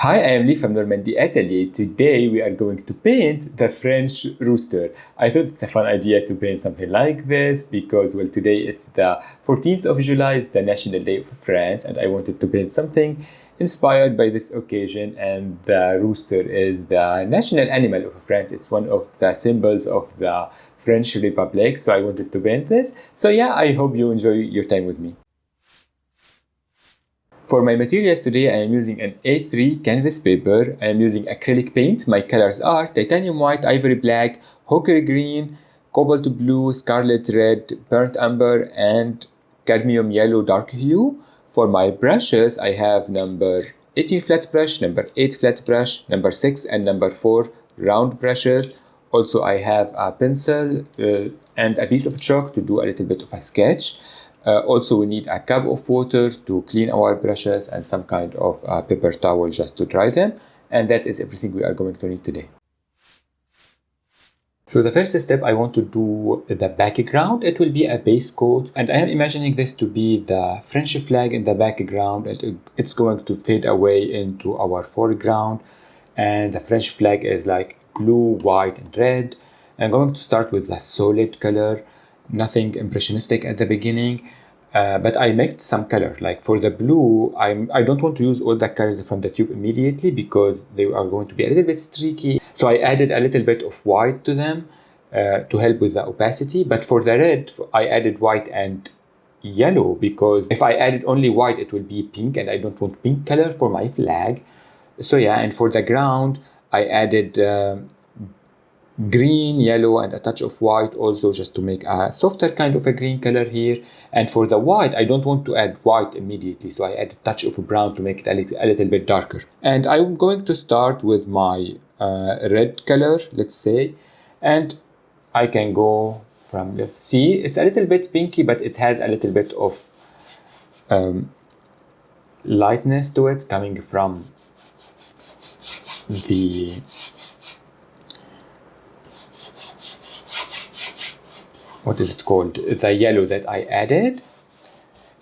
Hi, I am Lee from Normandy, Italy. Today we are going to paint the French Rooster. I thought it's a fun idea to paint something like this because, well, today it's the 14th of July, it's the National Day of France, and I wanted to paint something inspired by this occasion. And the rooster is the national animal of France. It's one of the symbols of the French Republic, so I wanted to paint this. So yeah, I hope you enjoy your time with me. For my materials today, I am using an A3 canvas paper. I am using acrylic paint. My colors are titanium white, ivory black, ochre green, cobalt blue, scarlet red, burnt umber, and cadmium yellow dark hue. For my brushes, I have number 18 flat brush, number 8 flat brush, number 6 and number 4 round brushes. Also, I have a pencil and a piece of chalk to do a little bit of a sketch. Also, we need a cup of water to clean our brushes and some kind of paper towel just to dry them. And that is everything we are going to need today. So the first step, I want to do the background. It will be a base coat, and I am imagining this to be the French flag in the background, and it's going to fade away into our foreground. And the French flag is like blue, white, and red. I'm going to start with the solid color. Nothing impressionistic at the beginning, but I mixed some color. Like for the blue, I don't want to use all the colors from the tube immediately because they are going to be a little bit streaky. So I added a little bit of white to them to help with the opacity. But for the red, I added white and yellow because if I added only white, it will be pink, and I don't want pink color for my flag. So yeah, and for the ground, I added green, yellow, and a touch of white also, just to make a softer kind of a green color here. And for the white, I don't want to add white immediately, so I add a touch of brown to make it a little bit darker. And I'm going to start with my red color, let's say, and I can go from left. See, it's a little bit pinky, but it has a little bit of lightness to it coming from the what is it called? The yellow that I added.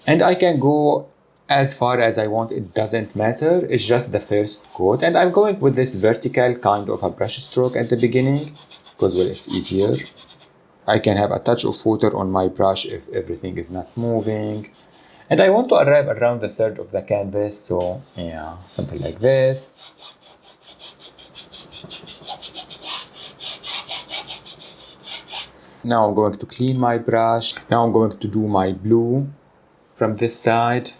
And I can go as far as I want, it doesn't matter. It's just the first coat. And I'm going with this vertical kind of a brush stroke at the beginning because, well, it's easier. I can have a touch of water on my brush if everything is not moving. And I want to arrive around the third of the canvas. So yeah, something like this. Now I'm going to clean my brush. Now I'm going to do my blue from this side.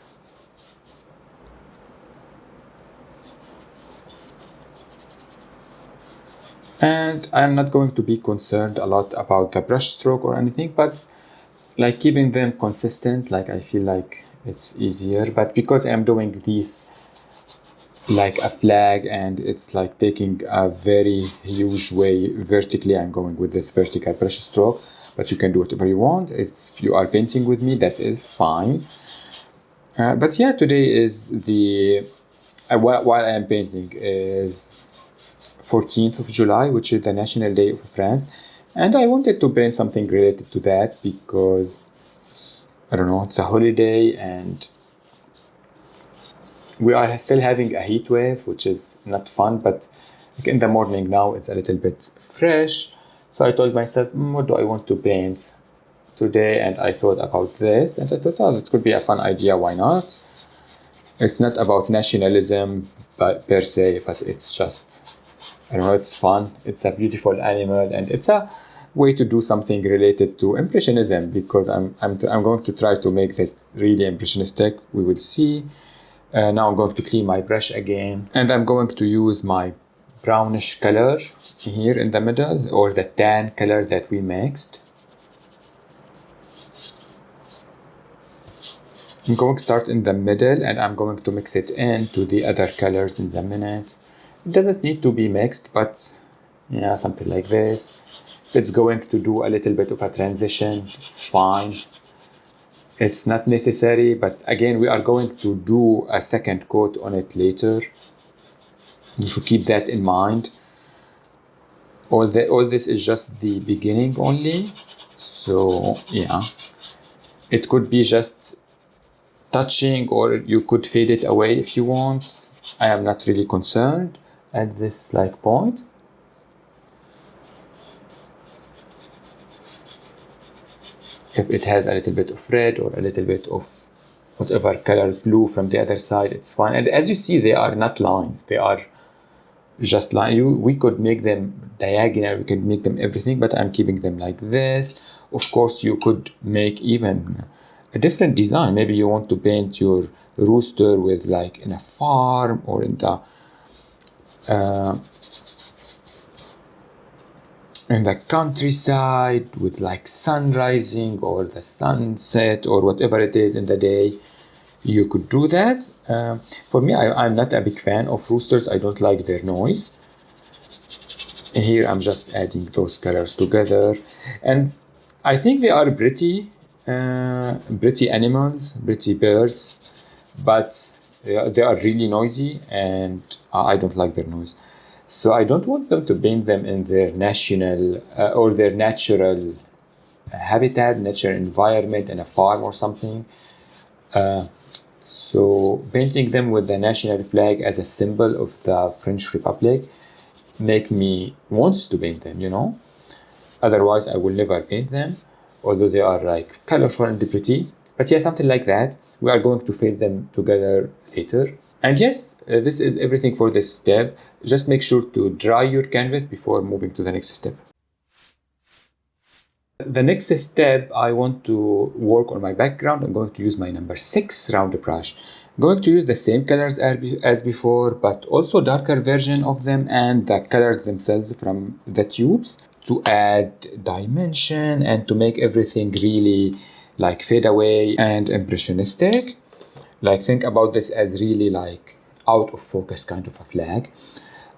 And I'm not going to be concerned a lot about the brush stroke or anything, but like keeping them consistent, like I feel like it's easier. But because I'm doing these like a flag and it's like taking a very huge way vertically, I'm going with this vertical brush stroke, but you can do whatever you want. If you are painting with me, that is fine. But yeah, today is the while I am painting is 14th of July, which is the National Day of France, and I wanted to paint something related to that because I don't know, it's a holiday and we are still having a heat wave, which is not fun, but in the morning now it's a little bit fresh. So I told myself, what do I want to paint today? And I thought about this, and I thought, oh, it could be a fun idea, why not? It's not about nationalism per se, but it's just, I don't know, it's fun. It's a beautiful animal, and it's a way to do something related to Impressionism because I'm going to try to make that really impressionistic. We will see. Now I'm going to clean my brush again, and I'm going to use my brownish color here in the middle, or the tan color that we mixed. I'm going to start in the middle and I'm going to mix it into the other colors in the minute. It doesn't need to be mixed, but yeah, something like this. If it's going to do a little bit of a transition, it's fine. It's not necessary, but again, we are going to do a second coat on it later. You should keep that in mind. All this is just the beginning only. So yeah, it could be just touching, or you could fade it away if you want. I am not really concerned at this like point. If it has a little bit of red or a little bit of whatever color blue from the other side, it's fine. And as you see, they are not lines. They are just line. We could make them diagonal, we could make them everything, but I'm keeping them like this. Of course, you could make even a different design. Maybe you want to paint your rooster with like in a farm or in the countryside with like sun rising or the sunset or whatever it is in the day. You could do that. For me, I'm not a big fan of roosters. I don't like their noise. Here I'm just adding those colors together, and I think they are pretty animals, pretty birds, but they are really noisy and I don't like their noise. So I don't want them to paint them in their national or their natural habitat, natural environment in a farm or something. So painting them with the national flag as a symbol of the French Republic make me want to paint them, you know. Otherwise, I will never paint them, although they are like colorful and pretty. But yeah, something like that. We are going to fade them together later. And yes, this is everything for this step. Just make sure to dry your canvas before moving to the next step. The next step, I want to work on my background. I'm going to use my number 6 round brush. I'm going to use the same colors as before, but also darker version of them and the colors themselves from the tubes to add dimension and to make everything really like fade away and impressionistic. Like think about this as really like out of focus kind of a flag.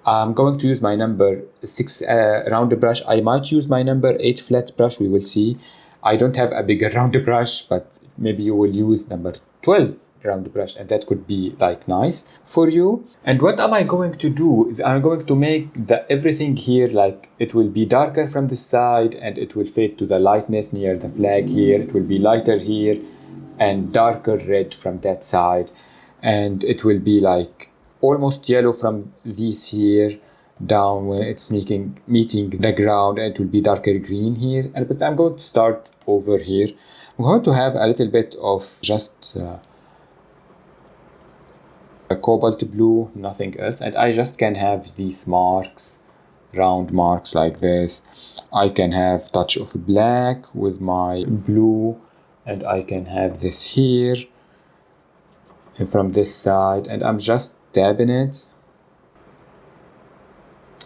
I'm going to use my number 6 round brush. I might use my number 8 flat brush, we will see. I don't have a bigger round brush, but maybe you will use number 12 round brush and that could be like nice for you. And what am I going to do is I'm going to make everything here like it will be darker from this side and it will fade to the lightness near the flag here. It will be lighter here and darker red from that side. And it will be like almost yellow from these here down when it's meeting the ground, and it will be darker green here. And but I'm going to start over here. I'm going to have a little bit of just a cobalt blue, nothing else, and I just can have these marks, round marks like this. I can have touch of black with my blue, and I can have this here and from this side, and I'm just dabbing it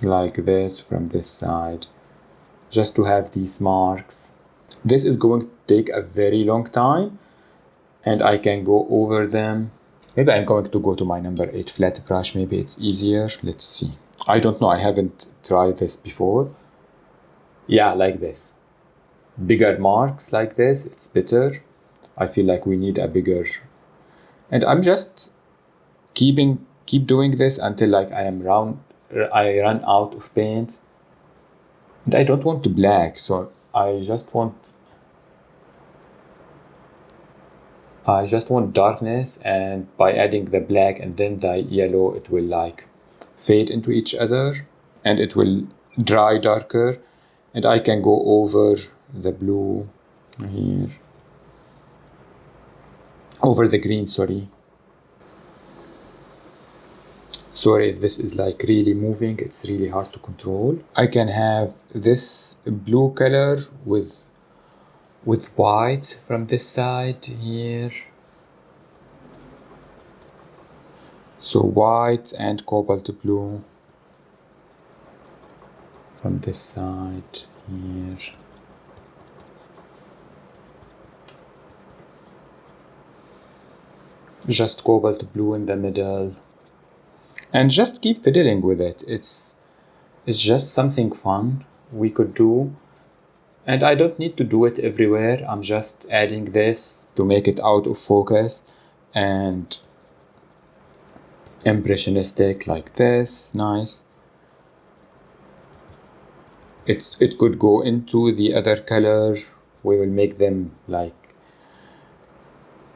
like this from this side just to have these marks. This is going to take a very long time and I can go over them. Maybe I'm going to go to my number 8 flat brush, maybe it's easier. Let's see. I don't know, I haven't tried this before. Yeah, like this. Bigger marks like this, it's better. I feel like we need a bigger. And I'm just keep doing this until like I run out of paint. And I don't want to black, so I just want darkness, and by adding the black and then the yellow, it will like fade into each other and it will dry darker, and I can go over the blue here, over the green, sorry if this is like really moving, it's really hard to control. I can have this blue color with white from this side here. So white and cobalt blue from this side here. Just cobalt blue in the middle. And just keep fiddling with it. It's just something fun we could do. And I don't need to do it everywhere. I'm just adding this to make it out of focus and impressionistic like this. Nice. It could go into the other color. We will make them like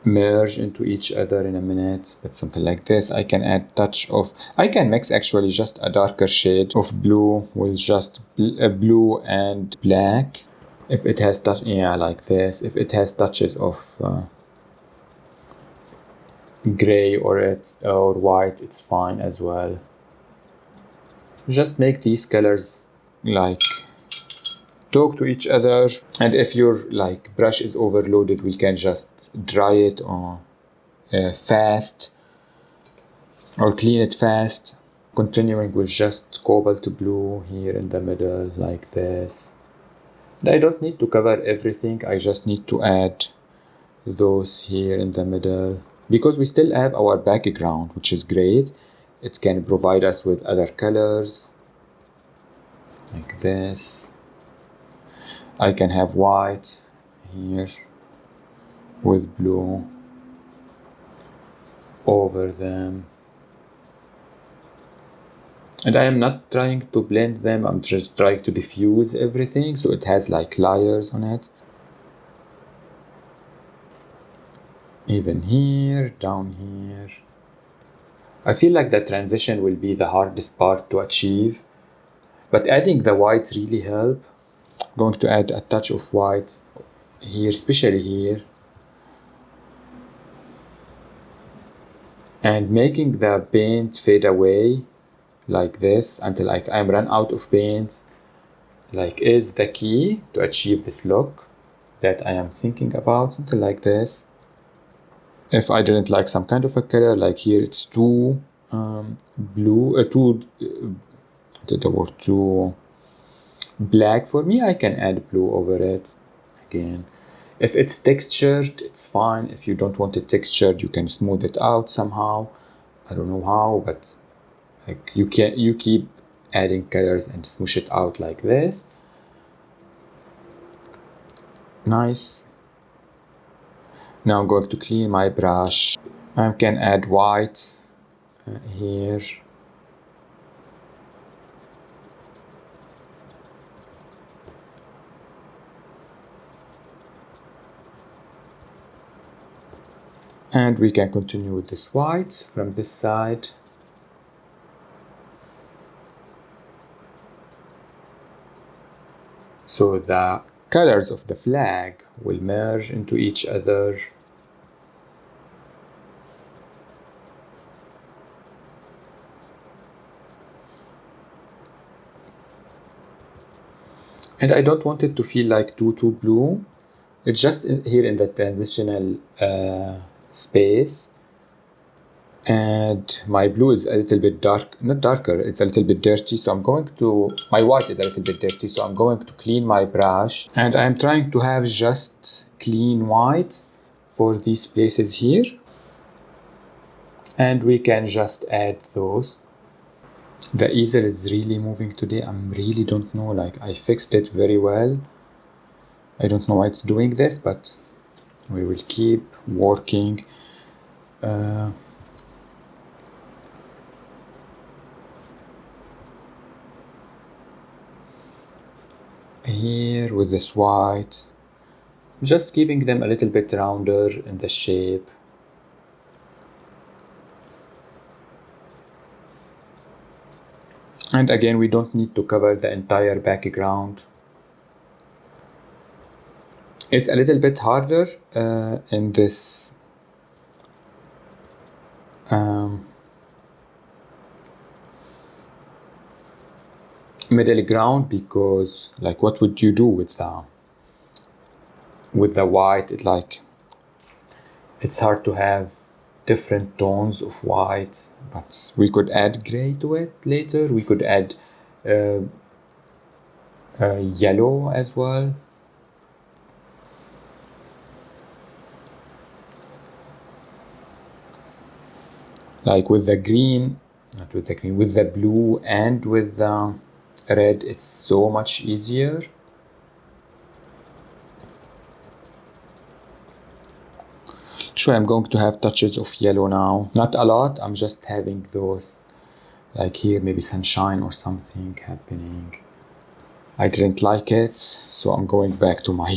merge into each other in a minute, but something like this. I can add touch of, I can mix actually just a darker shade of blue with just blue and black. If it has touch, yeah, like this. If it has touches of gray or white, it's fine as well. Just make these colors like talk to each other, and if your like brush is overloaded, we can just dry it on fast or clean it fast. Continuing with just cobalt blue here in the middle like this. And I don't need to cover everything, I just need to add those here in the middle because we still have our background, which is great. It can provide us with other colors like this. I can have white here with blue over them. And I am not trying to blend them, I'm just trying to diffuse everything so it has like layers on it. Even here, down here. I feel like the transition will be the hardest part to achieve, but adding the white really help. I'm going to add a touch of white here, especially here. And making the paint fade away like this until I'm run out of paint, like is the key to achieve this look that I am thinking about, something like this. If I didn't like some kind of a color, like here it's too blue, too black for me, I can add blue over it again. If it's textured, it's fine. If you don't want it textured, you can smooth it out somehow. I don't know how, but like you keep adding colors and smoosh it out like this. Nice. Now I'm going to clean my brush. I can add white here. And we can continue with this white from this side. So the colors of the flag will merge into each other. And I don't want it to feel like too blue. It's just here in the transitional space. And my blue is a little bit dark, not darker, it's a little bit dirty, so I'm going to, my white is a little bit dirty, so I'm going to clean my brush. And I'm trying to have just clean white for these places here. And we can just add those. The easel is really moving today, I really don't know, like I fixed it very well. I don't know why it's doing this, but we will keep working. Here with this white, just keeping them a little bit rounder in the shape. And again, we don't need to cover the entire background. It's a little bit harder in this middle ground, because like what would you do with the white? It's hard to have different tones of white, but we could add gray to it later. We could add yellow as well. Like with the green, not with the green, with the blue and with the red, it's so much easier. Sure, I'm going to have touches of yellow now. Not a lot, I'm just having those, like here, maybe sunshine or something happening. I didn't like it, so I'm going back to my...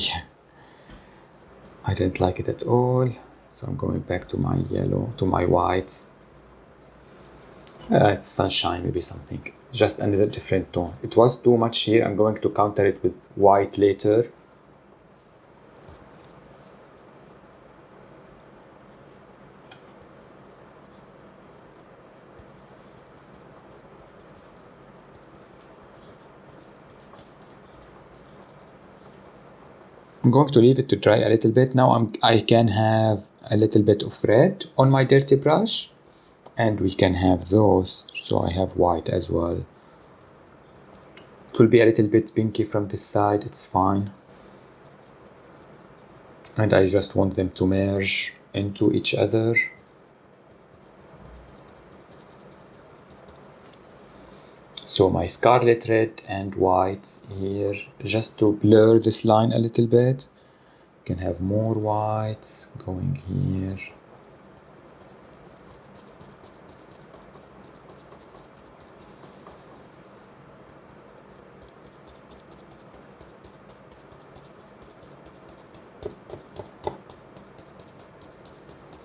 I didn't like it at all. So I'm going back to my yellow, to my white. It's sunshine, maybe something. Just another different tone. It was too much here. I'm going to counter it with white later. I'm going to leave it to dry a little bit. Now I can have a little bit of red on my dirty brush, and we can have those. So I have white as well. It will be a little bit pinky from this side, it's fine. And I just want them to merge into each other. So my scarlet red and white here, just to blur this line a little bit. You can have more whites going here.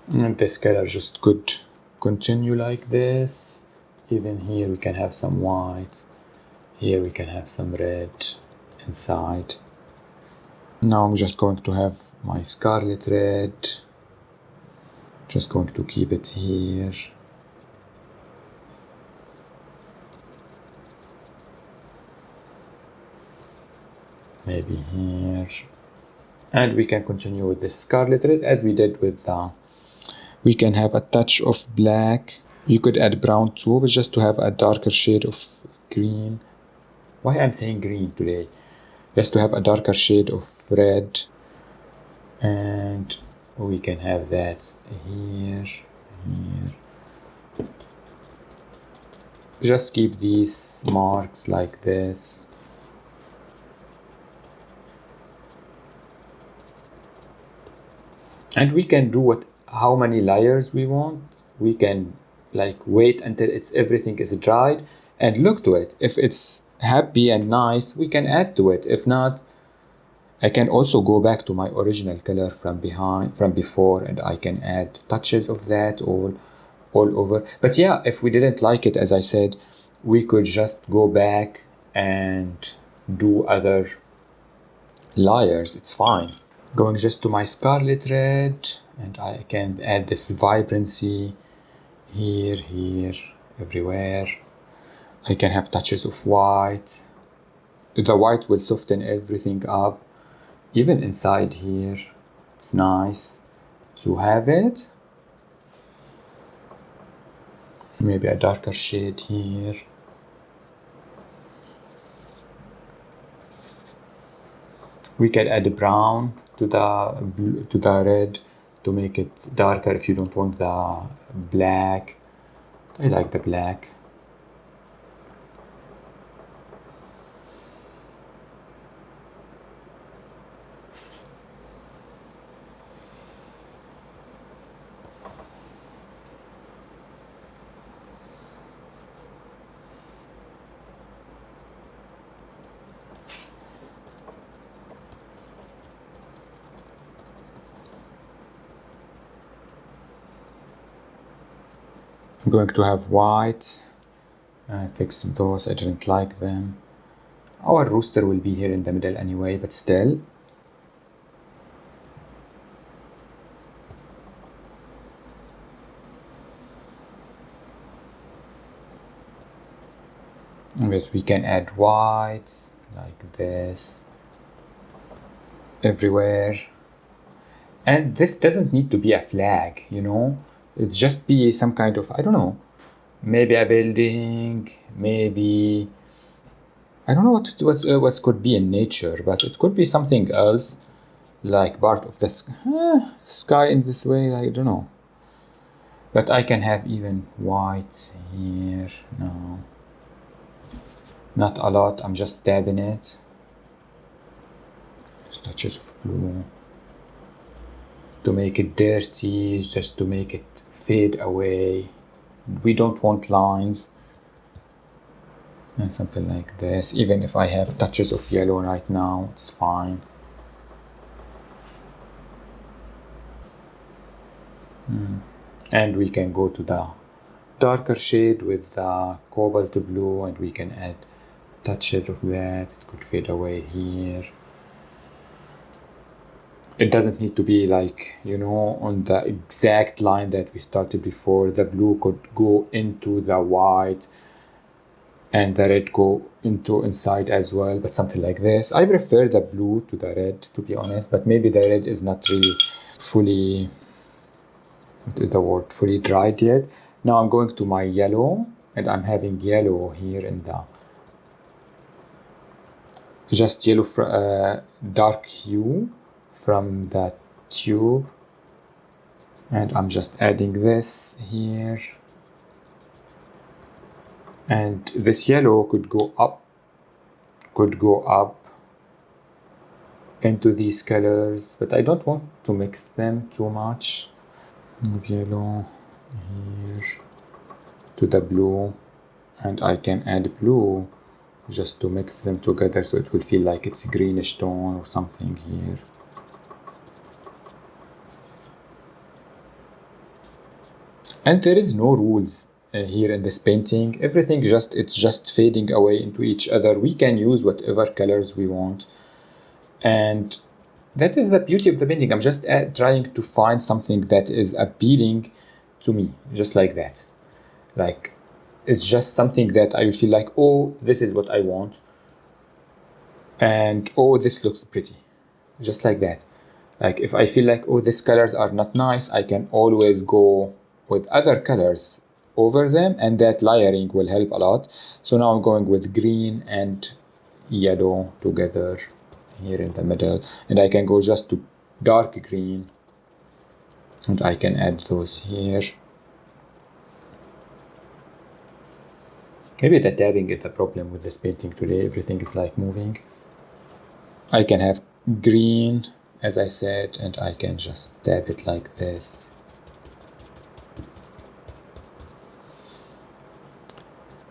And this color just could continue like this. Even here we can have some white. Here we can have some red inside. Now I'm just going to have my scarlet red. Just going to keep it here. Maybe here. And we can continue with the scarlet red as we did with the... We can have a touch of black. You could add brown too, but just to have a darker shade of green. Why I'm saying green today? Just to have a darker shade of red. And we can have that here, here. Just keep these marks like this. And we can do how many layers we want. We can like wait until everything is dried and look to it. If it's happy and nice, we can add to it. If not, I can also go back to my original color from before, and I can add touches of that all over. But yeah, if we didn't like it, as I said, we could just go back and do other layers. It's fine. Going just to my scarlet red, and I can add this vibrancy here, everywhere. I can have touches of white. The white will soften everything up. Even inside here, it's nice to have it. Maybe a darker shade here. We can add brown to the red to make it darker if you don't want the black. I like the black. I'm going to have white. I fixed those, I didn't like them. Our rooster will be here in the middle anyway, but still. But we can add white like this everywhere. And this doesn't need to be a flag, you know. It's just be some kind of, I don't know, maybe a building, maybe, I don't know what could be in nature, but it could be something else, like part of the sky in this way, I don't know. But I can have even white here, no. Not a lot, I'm just dabbing it. Just touches of blue. To make it dirty, just to make it fade away. We don't want lines. And something like this. Even if I have touches of yellow right now, it's fine. And we can go to the darker shade with the cobalt blue, and we can add touches of that. It could fade away here. It doesn't need to be like, you know, on the exact line that we started before. The blue could go into the white and the red go into inside as well, but something like this. I prefer the blue to the red, to be honest, but maybe the red is not really fully, the word fully dried yet. Now I'm going to my yellow, and I'm having yellow here in the just yellow dark hue from the tube, and I'm just adding this here, and this yellow could go up into these colors, but I don't want to mix them too much. Move yellow here to the blue, and I can add blue just to mix them together so it will feel like it's a greenish tone or something here. And there is no rules here in this painting. Everything it's just fading away into each other. We can use whatever colors we want, and that is the beauty of the painting. I'm just trying to find something that is appealing to me, just like that. Like, it's just something that I feel like, oh, this is what I want, and oh, this looks pretty, just like that. Like, if I feel like, oh, these colors are not nice, I can always go with other colors over them, and that layering will help a lot. So now I'm going with green and yellow together here in the middle, and I can go just to dark green, and I can add those here. Maybe the tabbing is the problem with this painting today. Everything is like moving. I can have green, as I said, and I can just dab it like this.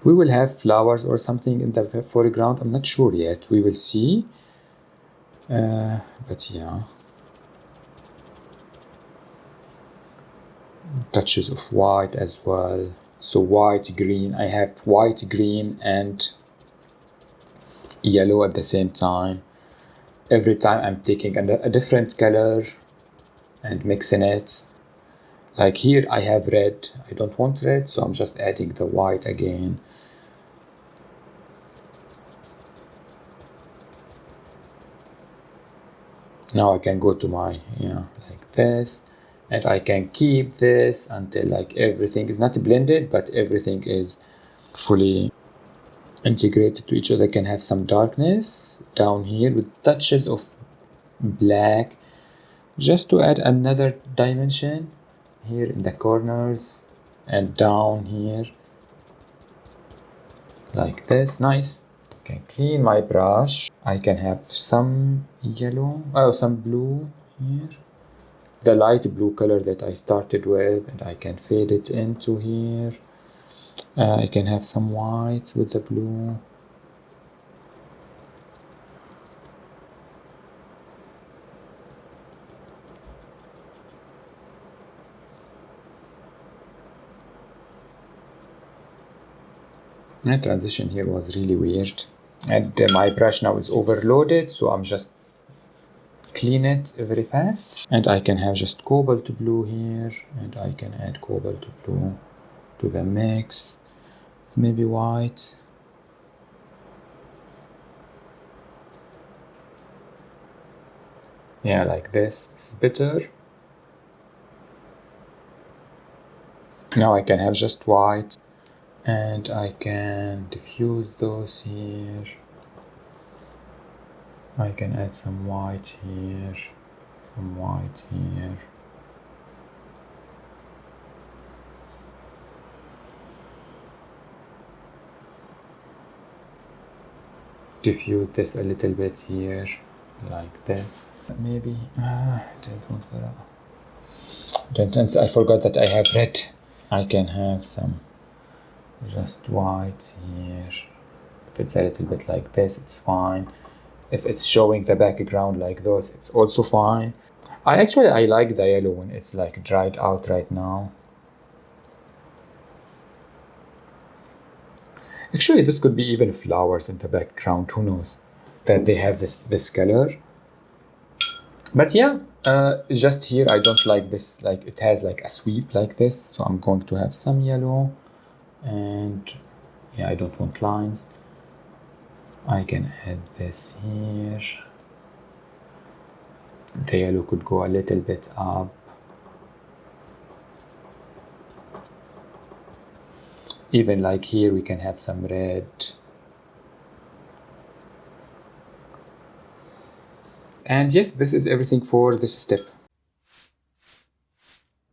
We will have flowers or something in the foreground. I'm not sure yet. We will see. But yeah. Touches of white as well. So white, green. I have white, green, and yellow at the same time. Every time I'm taking a different color and mixing it. Like here I have red. I don't want red, so I'm just adding the white again. Now I can go to my, like this, and I can keep this until like everything is not blended, but everything is fully integrated to each other. I can have some darkness down here with touches of black, just to add another dimension here in the corners and down here, like this. Nice. I can clean my brush. I can have some yellow, some blue here, the light blue color that I started with, and I can fade it into here. I can have some white with the blue. The transition here was really weird, and my brush now is overloaded, so I'm just clean it very fast, and I can have just cobalt blue here, and I can add cobalt blue to the mix, maybe white. Yeah, like this. This is better. Now I can have just white, and I can diffuse those here. I can add some white here, some white here. Diffuse this a little bit here, like this. Maybe, I forgot that I have red. I can have some just white here. If it's a little bit like this, it's fine. If it's showing the background like those, it's also fine. I like the yellow when it's like dried out right now. Actually, this could be even flowers in the background. Who knows that they have this color? But yeah, just here I don't like this. Like it has like a sweep like this, so I'm going to have some yellow, and yeah, I don't want lines. I can add this here. The yellow could go a little bit up. Even like here we can have some red. And yes, this is everything for this step.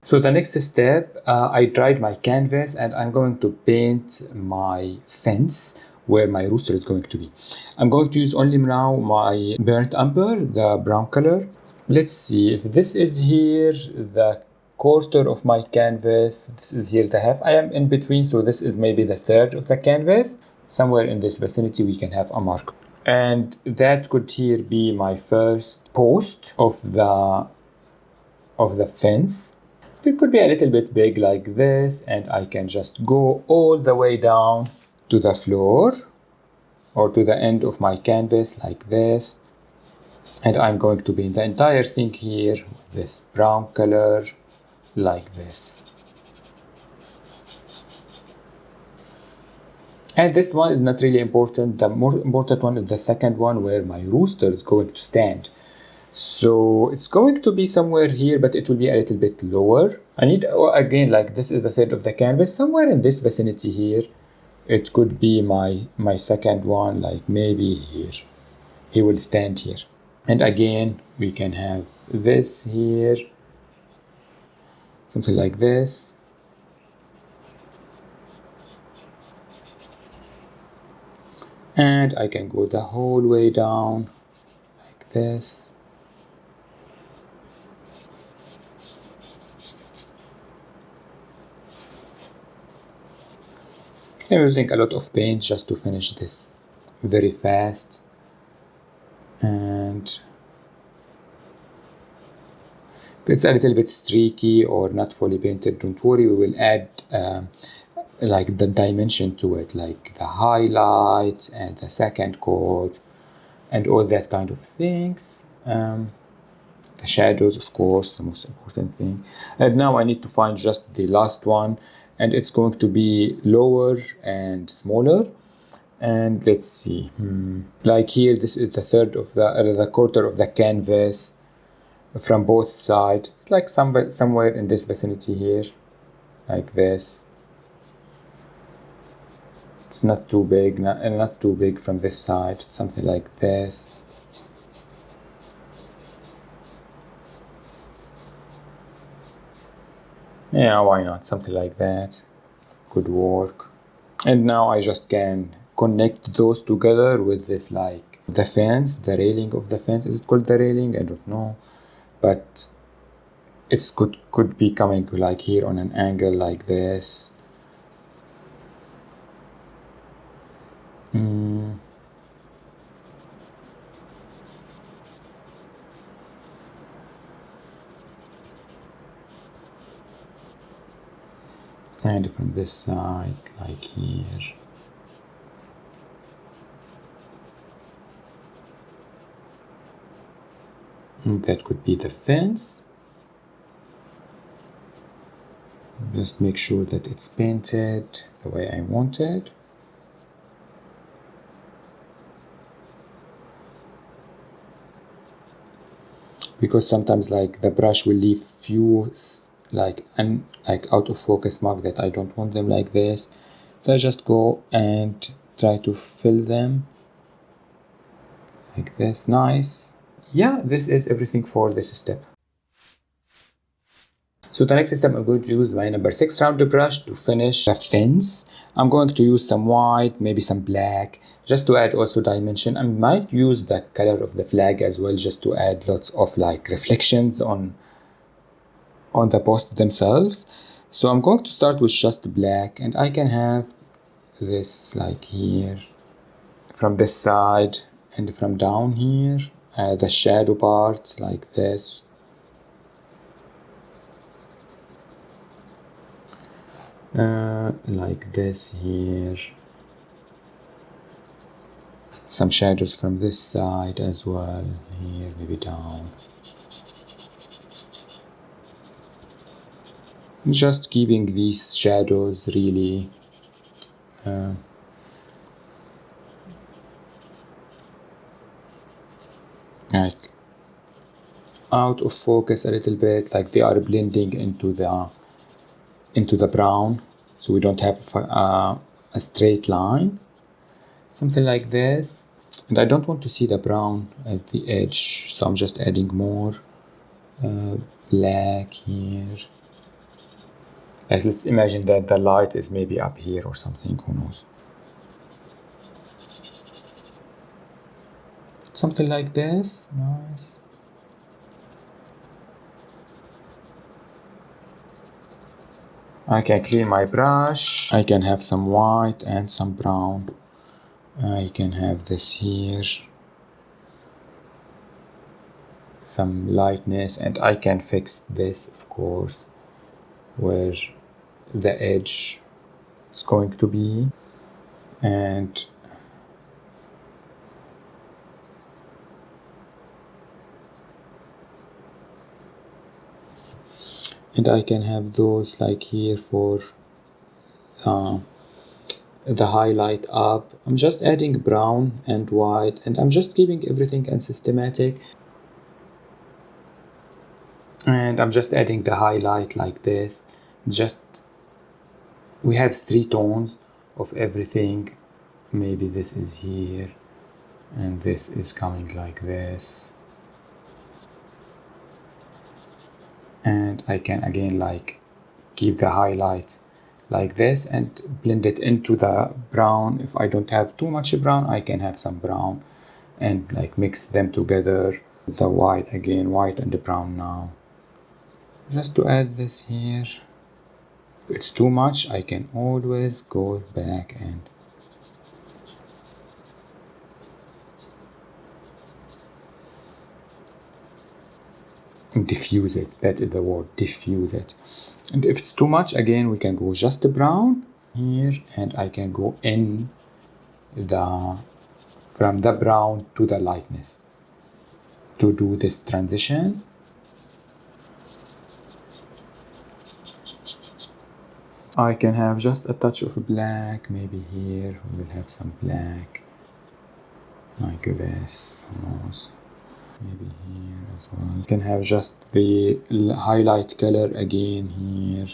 So the next step, I dried my canvas and I'm going to paint my fence where my rooster is going to be. I'm going to use only now my burnt umber, the brown color. Let's see if this is here, the quarter of my canvas, this is here the half. I am in between, so this is maybe the third of the canvas. Somewhere in this vicinity we can have a mark. And that could here be my first post of the fence. It could be a little bit big like this, and I can just go all the way down to the floor or to the end of my canvas like this. And I'm going to paint the entire thing here with this brown color like this. And this one is not really important. The more important one is the second one where my rooster is going to stand. So it's going to be somewhere here, but it will be a little bit lower. I need, again, like this is the third of the canvas, somewhere in this vicinity here. It could be my second one, like maybe here. He will stand here. And again, we can have this here, something like this. And I can go the whole way down like this. I'm using a lot of paint just to finish this very fast. And if it's a little bit streaky or not fully painted, don't worry, we will add like the dimension to it, like the highlights and the second coat and all that kind of things. The shadows, of course, the most important thing. And now I need to find just the last one, and it's going to be lower and smaller. And let's see, like here, this is the third of the quarter of the canvas from both sides. It's like somewhere in this vicinity here, like this. It's not too big, not too big from this side. It's something like this. Yeah, why not? Something like that could work. And now I just can connect those together with this, like the fence, the railing of the fence. Is it called the railing? I don't know. But it's could be coming like here on an angle like this. And from this side, like here. That could be the fence. Just make sure that it's painted the way I want it. Because sometimes like the brush will leave few like out of focus mark that I don't want them like this. So I just go and try to fill them like this. Nice. Yeah, this is everything for this step. So the next step, I'm going to use my number 6 round brush to finish the fence. I'm going to use some white, maybe some black, just to add also dimension. I might use the color of the flag as well, just to add lots of like reflections on the posts themselves. So I'm going to start with just black, and I can have this like here, from this side and from down here, the shadow part like this. like this here. Some shadows from this side as well, here, maybe down. Just keeping these shadows really like out of focus a little bit, like they are blending into the brown, so we don't have a straight line, something like this. And I don't want to see the brown at the edge, so I'm just adding more black here. Like, let's imagine that the light is maybe up here or something, who knows. Something like this, nice. I can clean my brush. I can have some white and some brown. I can have this here, some lightness, and I can fix this, of course, where the edge is going to be. And I can have those like here for the highlight up. I'm just adding brown and white, and I'm just keeping everything unsystematic. And I'm just adding the highlight like this. Just, we have 3 tones of everything. Maybe this is here, and this is coming like this. And I can again like keep the highlight like this and blend it into the brown. If I don't have too much brown, I can have some brown and like mix them together. The white again, white and the brown now. Just to add this here. If it's too much, I can always go back and diffuse it. That is the word, diffuse it. And if it's too much, again, we can go just brown here, and I can go in from the brown to the lightness to do this transition. I can have just a touch of black, maybe here we will have some black, like this, almost. Maybe here as well. You can have just the highlight color again here.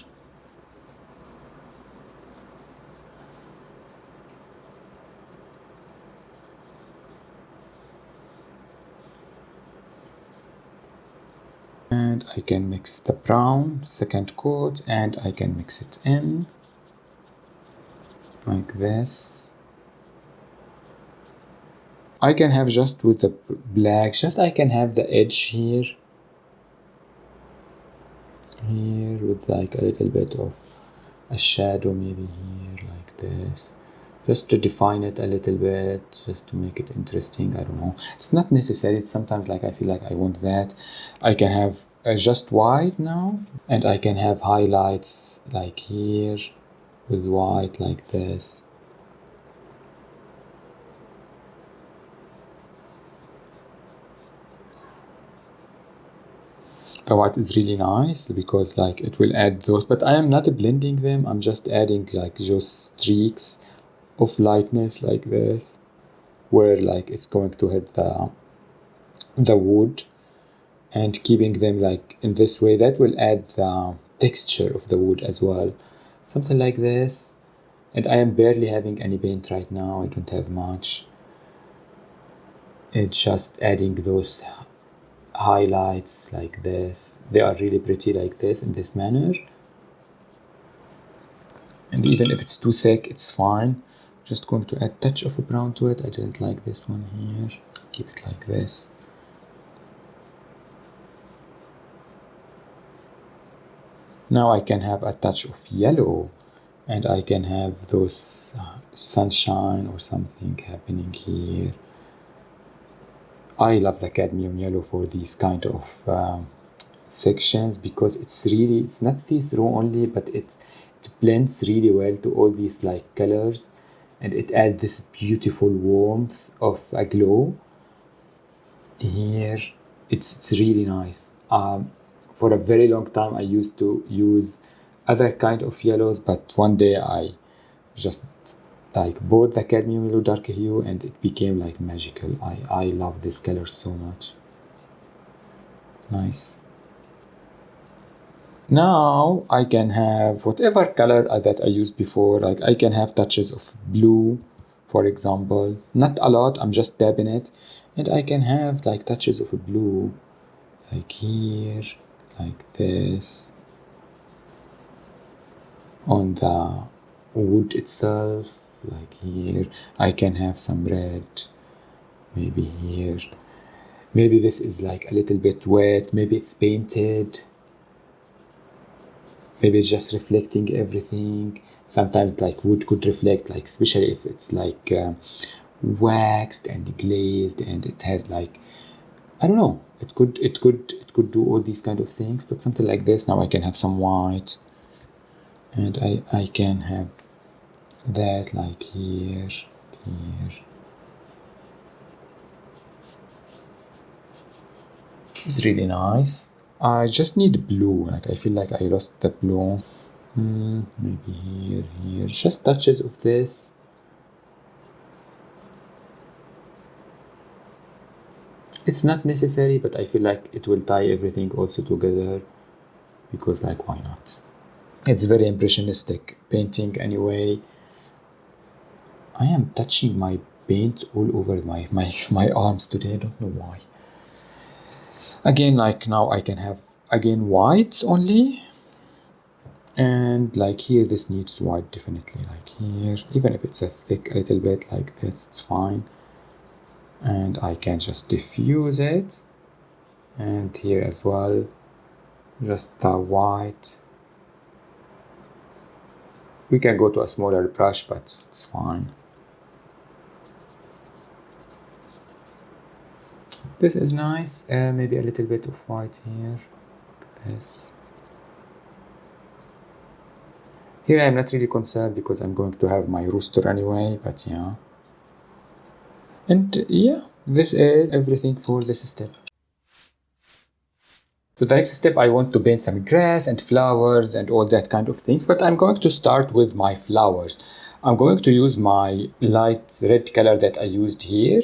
And I can mix the brown second coat, and I can mix it in like this. I can have just with the black, just I can have the edge here with like a little bit of a shadow, maybe here like this, just to define it a little bit, just to make it interesting. I don't know, it's not necessary. It's sometimes like I feel like I want that. I can have just white now, and I can have highlights like here with white like this. The white is really nice because like it will add those, but I am not blending them. I'm just adding like just streaks of lightness like this, where like it's going to hit the wood, and keeping them like in this way. That will add the texture of the wood as well, something like this. And I am barely having any paint right now. I don't have much. It's just adding those highlights like this. They are really pretty like this, in this manner. And even if it's too thick, it's fine. Just going to add a touch of a brown to it. I didn't like this one here. Keep it like this. Now I can have a touch of yellow, and I can have those sunshine or something happening here. I love the cadmium yellow for these kind of sections, because it's not see-through only, but it blends really well to all these like colors, and it adds this beautiful warmth of a glow. Here it's really nice. For a very long time I used to use other kind of yellows, but one day I just like bought the cadmium yellow dark hue and it became like magical. I love this color so much. Nice. Now I can have whatever color that I used before. Like I can have touches of blue, for example. Not a lot, I'm just dabbing it. And I can have like touches of blue, like here, like this, on the wood itself, like here. I can have some red, maybe here. Maybe this is like a little bit wet, maybe it's painted. Maybe it's just reflecting everything. Sometimes like wood could reflect, like especially if it's like waxed and glazed and it has like, I don't know, it could do all these kind of things. But something like this, now I can have some white, and I can have that like here. It's really nice. I just need blue, like I feel like I lost the blue. Maybe here, just touches of this. It's not necessary, but I feel like it will tie everything also together, because like why not? It's very impressionistic painting anyway. I am touching my paint all over my arms today, I don't know why. Again, like now I can have again white only, and like here this needs white definitely, like here, even if it's a thick a little bit like this, it's fine. And I can just diffuse it, and here as well, just the white. We can go to a smaller brush, but it's fine. This is nice. Maybe a little bit of white here, like this. Here I'm not really concerned because I'm going to have my rooster anyway, but yeah. And yeah, this is everything for this step. So the next step, I want to paint some grass and flowers and all that kind of things, but I'm going to start with my flowers. I'm going to use my light red color that I used here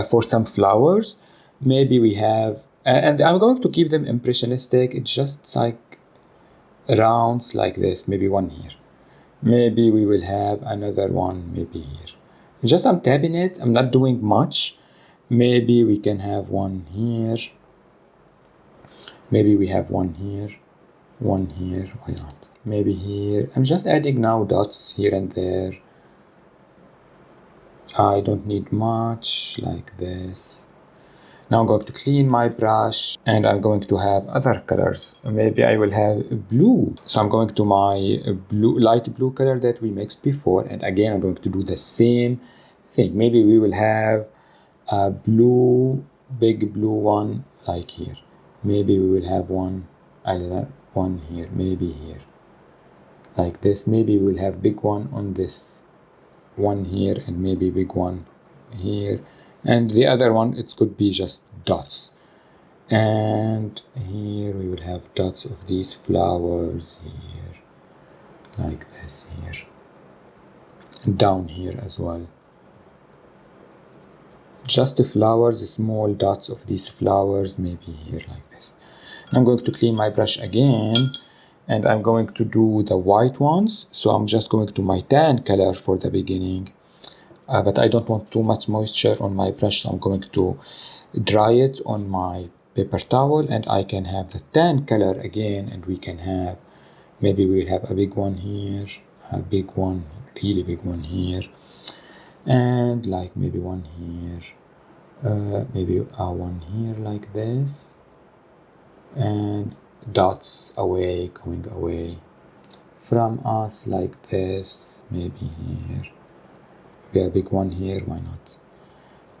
for some flowers. Maybe we have, and I'm going to keep them impressionistic. It's just like rounds like this, maybe one here. Maybe we will have another one, maybe here. Just I'm tapping it, I'm not doing much. Maybe we can have one here. Maybe we have one here, why not? Maybe here. I'm just adding now dots here and there. I don't need much, like this. Now I'm going to clean my brush, and I'm going to have other colors. Maybe I will have blue. So I'm going to my blue, light blue color that we mixed before, and again I'm going to do the same thing. Maybe we will have a blue, big blue one, like here. Maybe we will have one, another one here, maybe here, like this. Maybe we'll have big one on this one here, and maybe big one here, and the other one, it could be just dots. And here we will have dots of these flowers here, like this here, and down here as well. Just the flowers, small dots of these flowers, maybe here like this. I'm going to clean my brush again, and I'm going to do the white ones. So I'm just going to my tan color for the beginning, but I don't want too much moisture on my brush, so I'm going to dry it on my paper towel, and I can have the tan color again, and we can have, maybe we'll have a big one here, a big one, really big one here, and like maybe one here, maybe one here like this, and dots away, going away from us like this, maybe here, maybe a big one here, why not?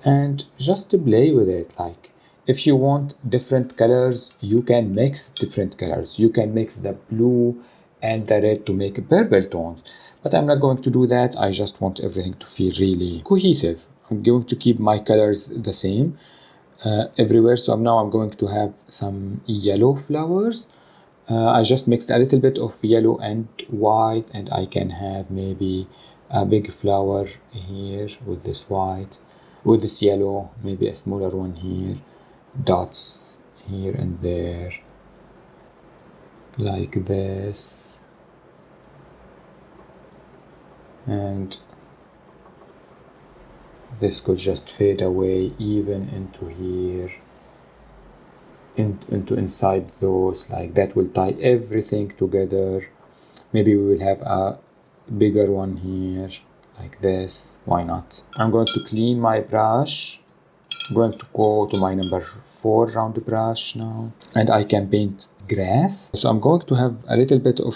And just to play with it, like if you want different colors, you can mix different colors. You can mix the blue and the red to make purple tones. But I'm not going to do that. I just want everything to feel really cohesive. I'm going to keep my colors the same everywhere. So now I'm going to have some yellow flowers. I just mixed a little bit of yellow and white, and I can have maybe a big flower here with this white, with this yellow, maybe a smaller one here, dots here and there, like this, and this could just fade away even into here, into inside those, like that will tie everything together. Maybe we will have a bigger one here, like this, why not? I'm going to clean my brush. I'm going to go to my number 4 round brush now, and I can paint grass. So I'm going to have a little bit of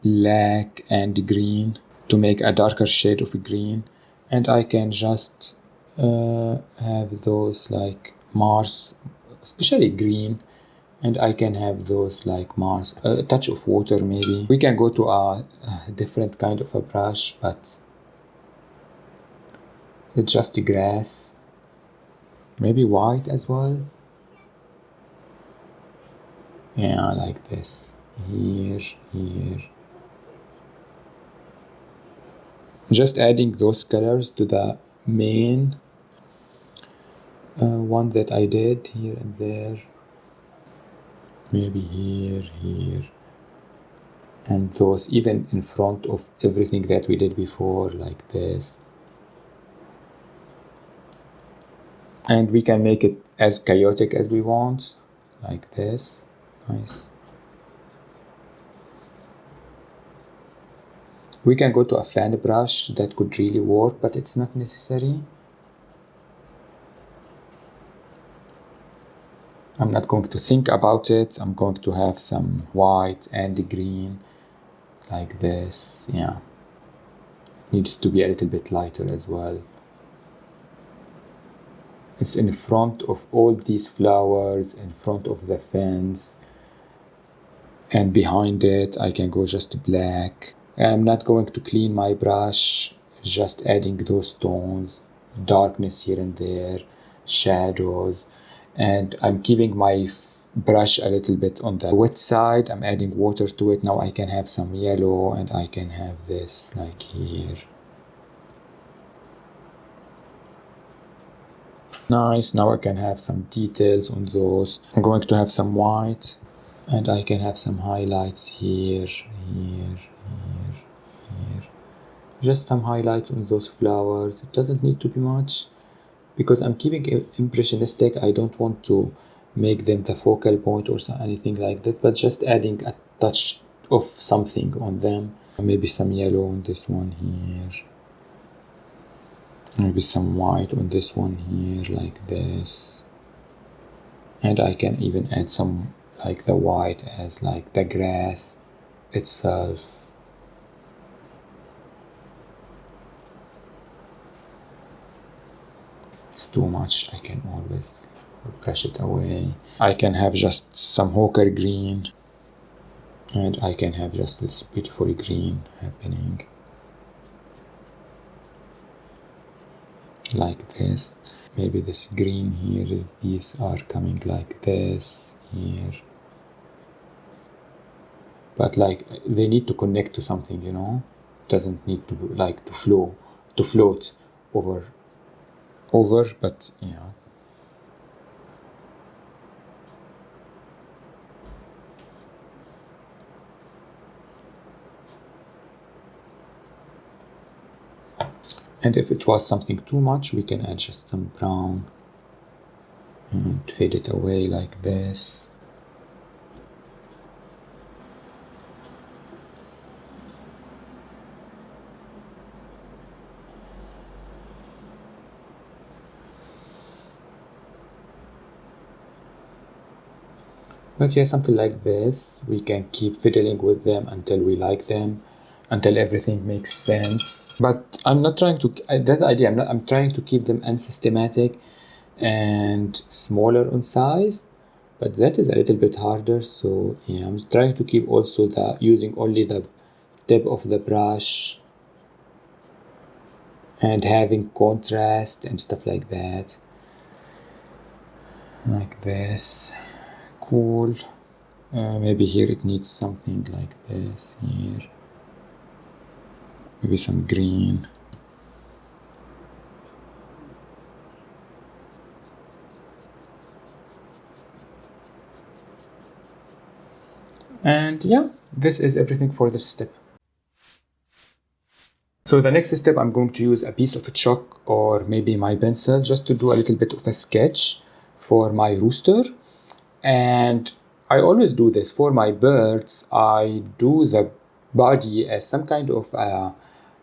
black and green to make a darker shade of green, and I can just have those like Mars, especially green, and I can have those like Mars, a touch of water maybe. We can go to a different kind of a brush, but it's just grass, maybe white as well. Yeah, like this, here, here. Just adding those colors to the main one that I did here and there. Maybe here, here, and those even in front of everything that we did before, like this. And we can make it as chaotic as we want, like this. Nice. We can go to a fan brush, that could really work, but it's not necessary. I'm not going to think about it. I'm going to have some white and green, like this. Yeah, it needs to be a little bit lighter as well. It's in front of all these flowers, in front of the fence, and behind it I can go just black. And I'm not going to clean my brush, just adding those tones, darkness here and there, shadows, and I'm keeping my brush a little bit on the wet side. I'm adding water to it. Now I can have some yellow, and I can have this like here. Nice. Now I can have some details on those. I'm going to have some white, and I can have some highlights here, here, here, here. Just some highlights on those flowers. It doesn't need to be much, because I'm keeping it impressionistic. I don't want to make them the focal point or anything like that, but just adding a touch of something on them. Maybe some yellow on this one here. Maybe some white on this one here, like this. And I can even add some like the white as like the grass itself. It's too much, I can always brush it away. I can have just some ochre green, and I can have just this beautiful green happening, like this. Maybe this green here, these are coming like this here, but like they need to connect to something, you know. It doesn't need to like to float over, but yeah. And if it was something too much, we can add just some brown and fade it away like this. But yeah, something like this. We can keep fiddling with them until we like them, until everything makes sense. But I'm not trying to, that's the idea, I'm trying to keep them unsystematic and smaller on size, but that is a little bit harder. So yeah, I'm trying to keep also using only the tip of the brush and having contrast and stuff like that, like this. Cool. Maybe here it needs something like this here, maybe some green. And yeah, this is everything for this step. So the next step, I'm going to use a piece of chalk or maybe my pencil just to do a little bit of a sketch for my rooster. And I always do this for my birds. I do the body as some kind of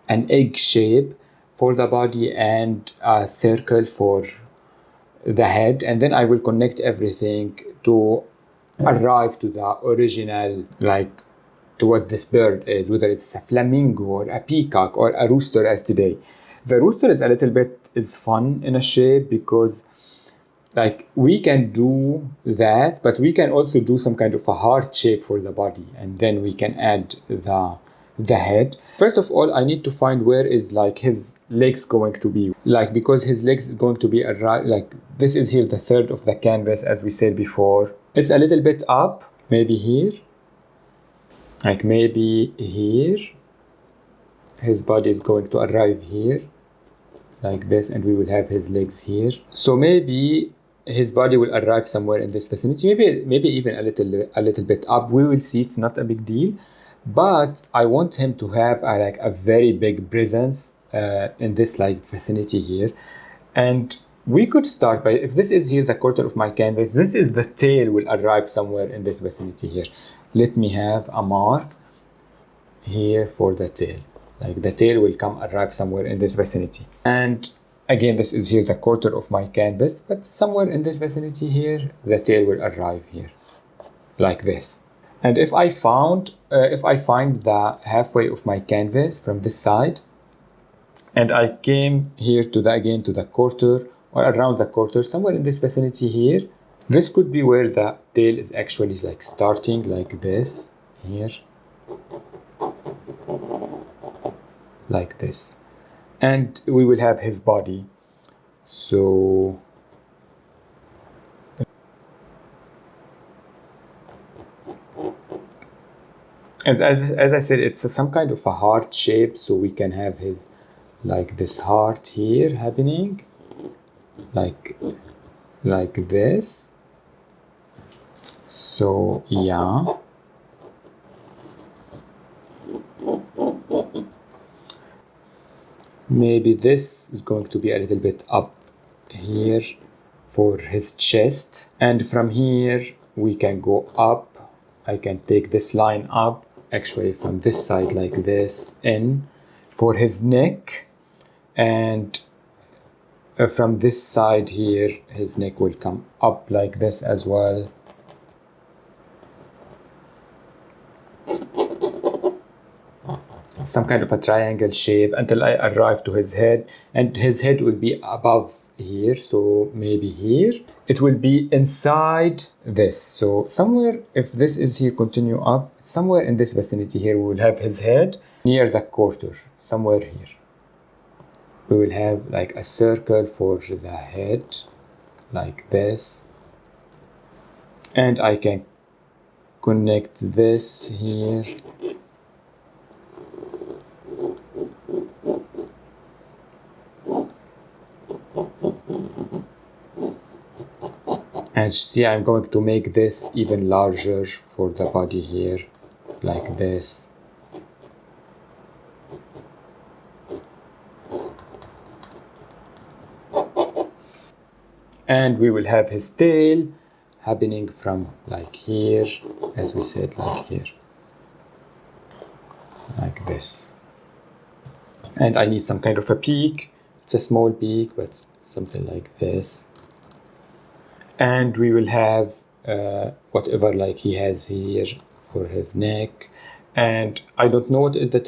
an egg shape for the body and a circle for the head, and then I will connect everything to arrive to the original, like to what this bird is, whether it's a flamingo or a peacock or a rooster as today. The rooster is a little bit is fun in a shape because like we can do that, but we can also do some kind of a heart shape for the body, and then we can add the head. First of all, I need to find where is like his legs going to be, like because his legs is going to be like this is here the third of the canvas, as we said before. It's a little bit up, maybe here, like maybe here. His body is going to arrive here like this, and we will have his legs here. So maybe his body will arrive somewhere in this vicinity, maybe even a little bit up. We will see. It's not a big deal, but I want him to have like a very big presence in this like vicinity here. And we could start by, if this is here the quarter of my canvas, this is the tail will arrive somewhere in this vicinity here. Let me have a mark here for the tail. Like the tail will arrive somewhere in this vicinity. And again, this is here the quarter of my canvas, but somewhere in this vicinity here, the tail will arrive here, like this. And if I find the halfway of my canvas from this side, and I came here to the quarter or around the quarter, somewhere in this vicinity here, this could be where the tail is actually like starting, like this here, like this, and we will have his body. So as I said, it's some kind of a heart shape, so we can have his like this heart here happening, like this. So yeah, maybe this is going to be a little bit up here for his chest, and from here we can go up. I can take this line up actually from this side like this in for his neck, and from this side here his neck will come up like this as well. Some kind of a triangle shape until I arrive to his head, and his head will be above here, so maybe here it will be inside this. So somewhere, if this is here, continue up, somewhere in this vicinity here we will have his head near the quarter, somewhere here. We will have like a circle for the head like this, and I can connect this here and see, I'm going to make this even larger for the body here like this. And we will have his tail happening from like here, as we said, like here, like this. And I need some kind of a peak. It's a small peak, but something like this. And we will have whatever like he has here for his neck. And I don't know what is the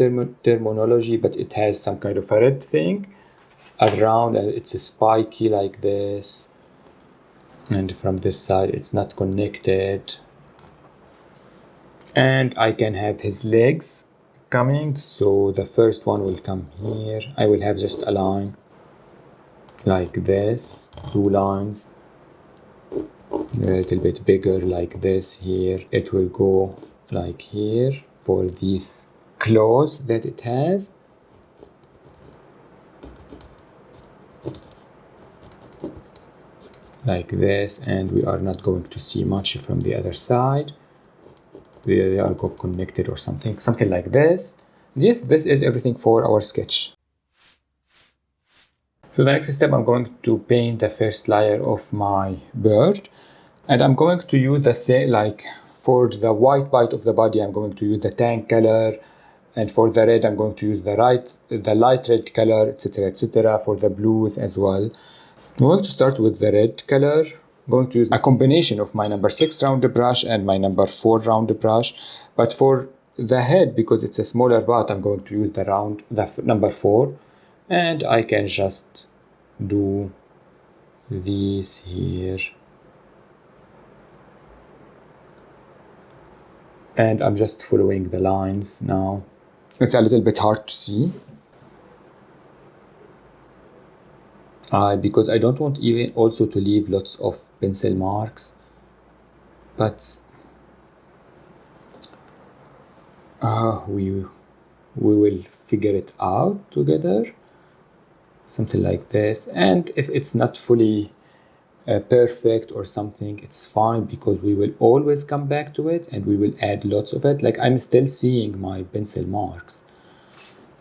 terminology, but it has some kind of a red thing around, and it's a spiky like this. And from this side it's not connected. And I can have his legs coming, so the first one will come here. I will have just a line like this, 2 lines, a little bit bigger like this here. It will go like here for these claws that it has. Like this, and we are not going to see much from the other side. They are connected or something like this. This is everything for our sketch. So the next step, I'm going to paint the first layer of my bird, and I'm going to use the same, like for the white part of the body, I'm going to use the tan color, and for the red, I'm going to use the light red color, etc., etc. For the blues as well. I'm going to start with the red color. I'm going to use a combination of my number 6 round brush and my number 4 round brush. But for the head, because it's a smaller part, I'm going to use the number 4. And I can just do these here. And I'm just following the lines now. It's a little bit hard to see. Because I don't want even also to leave lots of pencil marks, but we will figure it out together, something like this. And if it's not fully perfect or something, it's fine, because we will always come back to it and we will add lots of it. Like, I'm still seeing my pencil marks,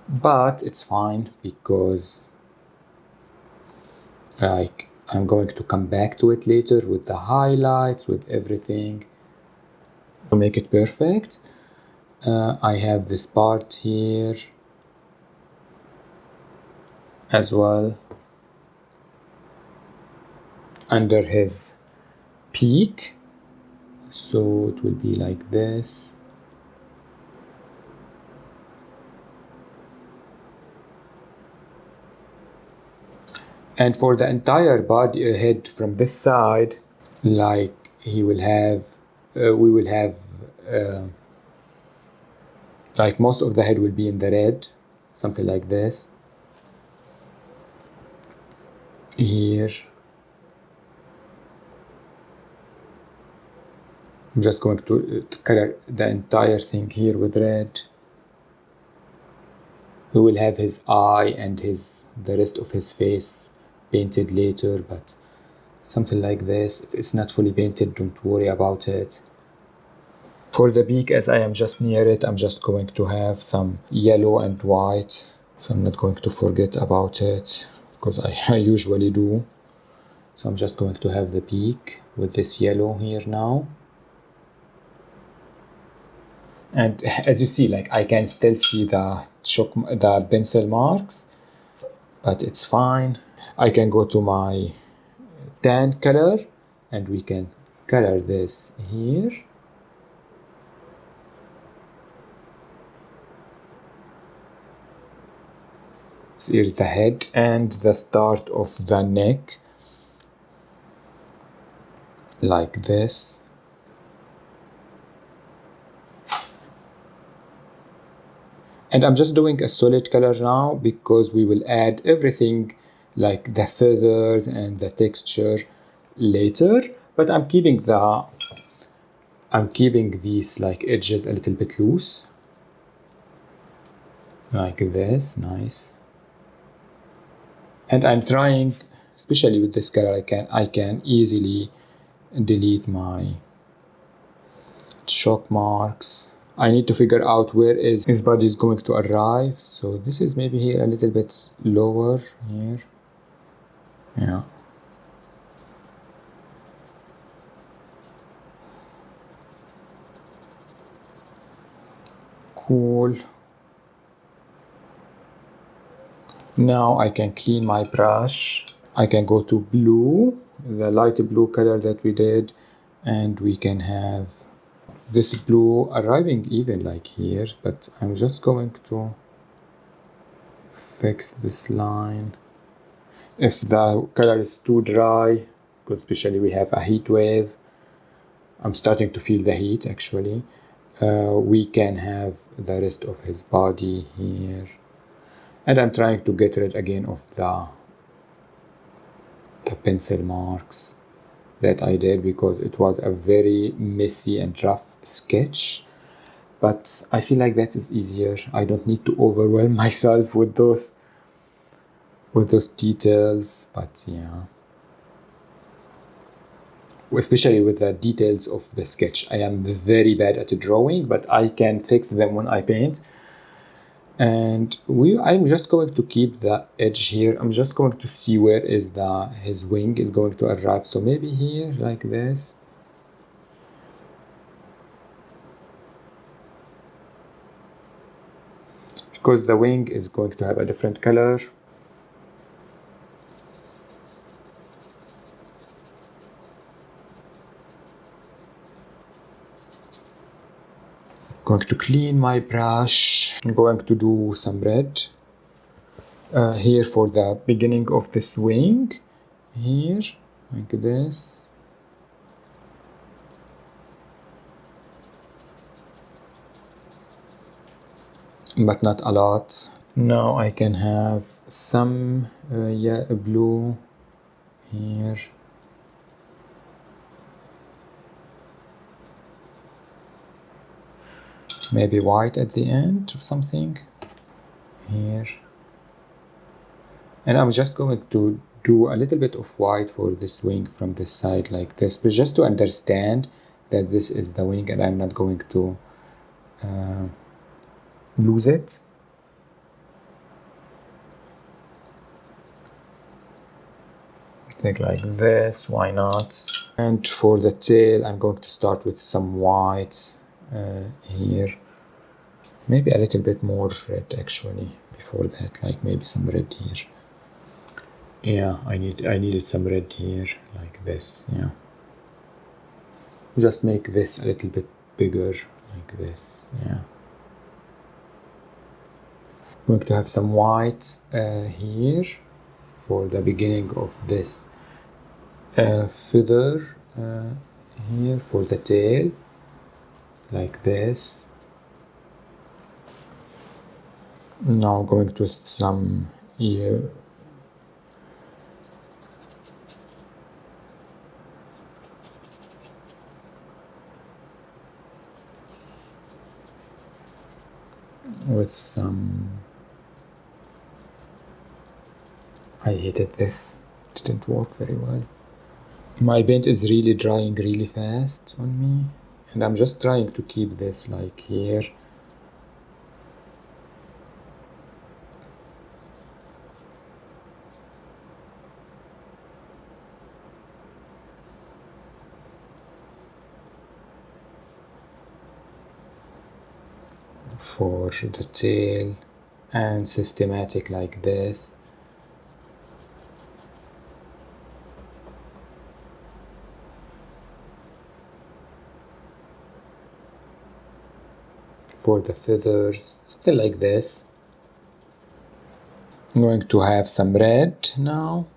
but it's fine, because like I'm going to come back to it later with the highlights, with everything, to make it perfect. I have this part here as well, under his peak, so it will be like this. And for the entire body head from this side, like we will have like most of the head will be in the red, something like this. Here, I'm just going to color the entire thing here with red. We will have his eye and the rest of his face painted later, but something like this. If it's not fully painted, don't worry about it. For the beak, as I am just near it, I'm just going to have some yellow and white, so I'm not going to forget about it, because I usually do. So I'm just going to have the beak with this yellow here now. And as you see, like, I can still see the pencil marks, but it's fine. I can go to my tan color and we can color this here. So here's the head and the start of the neck, like this. And I'm just doing a solid color now, because we will add everything like the feathers and the texture later. But I'm keeping these like edges a little bit loose, like this. Nice. And I'm trying, especially with this color, I can easily delete my chalk marks. I need to figure out where his body is going to arrive. So this is maybe here a little bit lower here. Yeah. Cool. Now I can clean my brush. I can go to blue, the light blue color that we did, and we can have this blue arriving even like here, but I'm just going to fix this line. If the color is too dry, because especially we have a heat wave. I'm starting to feel the heat actually. We can have the rest of his body here. And I'm trying to get rid again of the pencil marks that I did because it was a very messy and rough sketch. But I feel like that is easier. I don't need to overwhelm myself with those details. But yeah, especially with the details of the sketch. I am very bad at drawing, but I can fix them when I paint. And I'm just going to keep the edge here. I'm just going to see where is his wing is going to arrive. So maybe here, like this. Because the wing is going to have a different color. Going to clean my brush. I'm going to do some red here for the beginning of this wing. Here, like this. But not a lot. Now I can have some blue here. Maybe white at the end or something here. And I'm just going to do a little bit of white for this wing from this side like this, but just to understand that this is the wing and I'm not going to lose it. I think like this, why not? And for the tail, I'm going to start with some white here. Maybe a little bit more red actually before that, like maybe some red here. Yeah, I needed some red here, like this, yeah. Just make this a little bit bigger, like this, yeah. I'm going to have some white here for the beginning of this feather here for the tail, like this. Now I'm going to some ear. With some, I hated this, it didn't work very well. My paint is really drying really fast on me, and I'm just trying to keep this like here. For the tail, and systematic like this. For the feathers, something like this. I'm going to have some red now,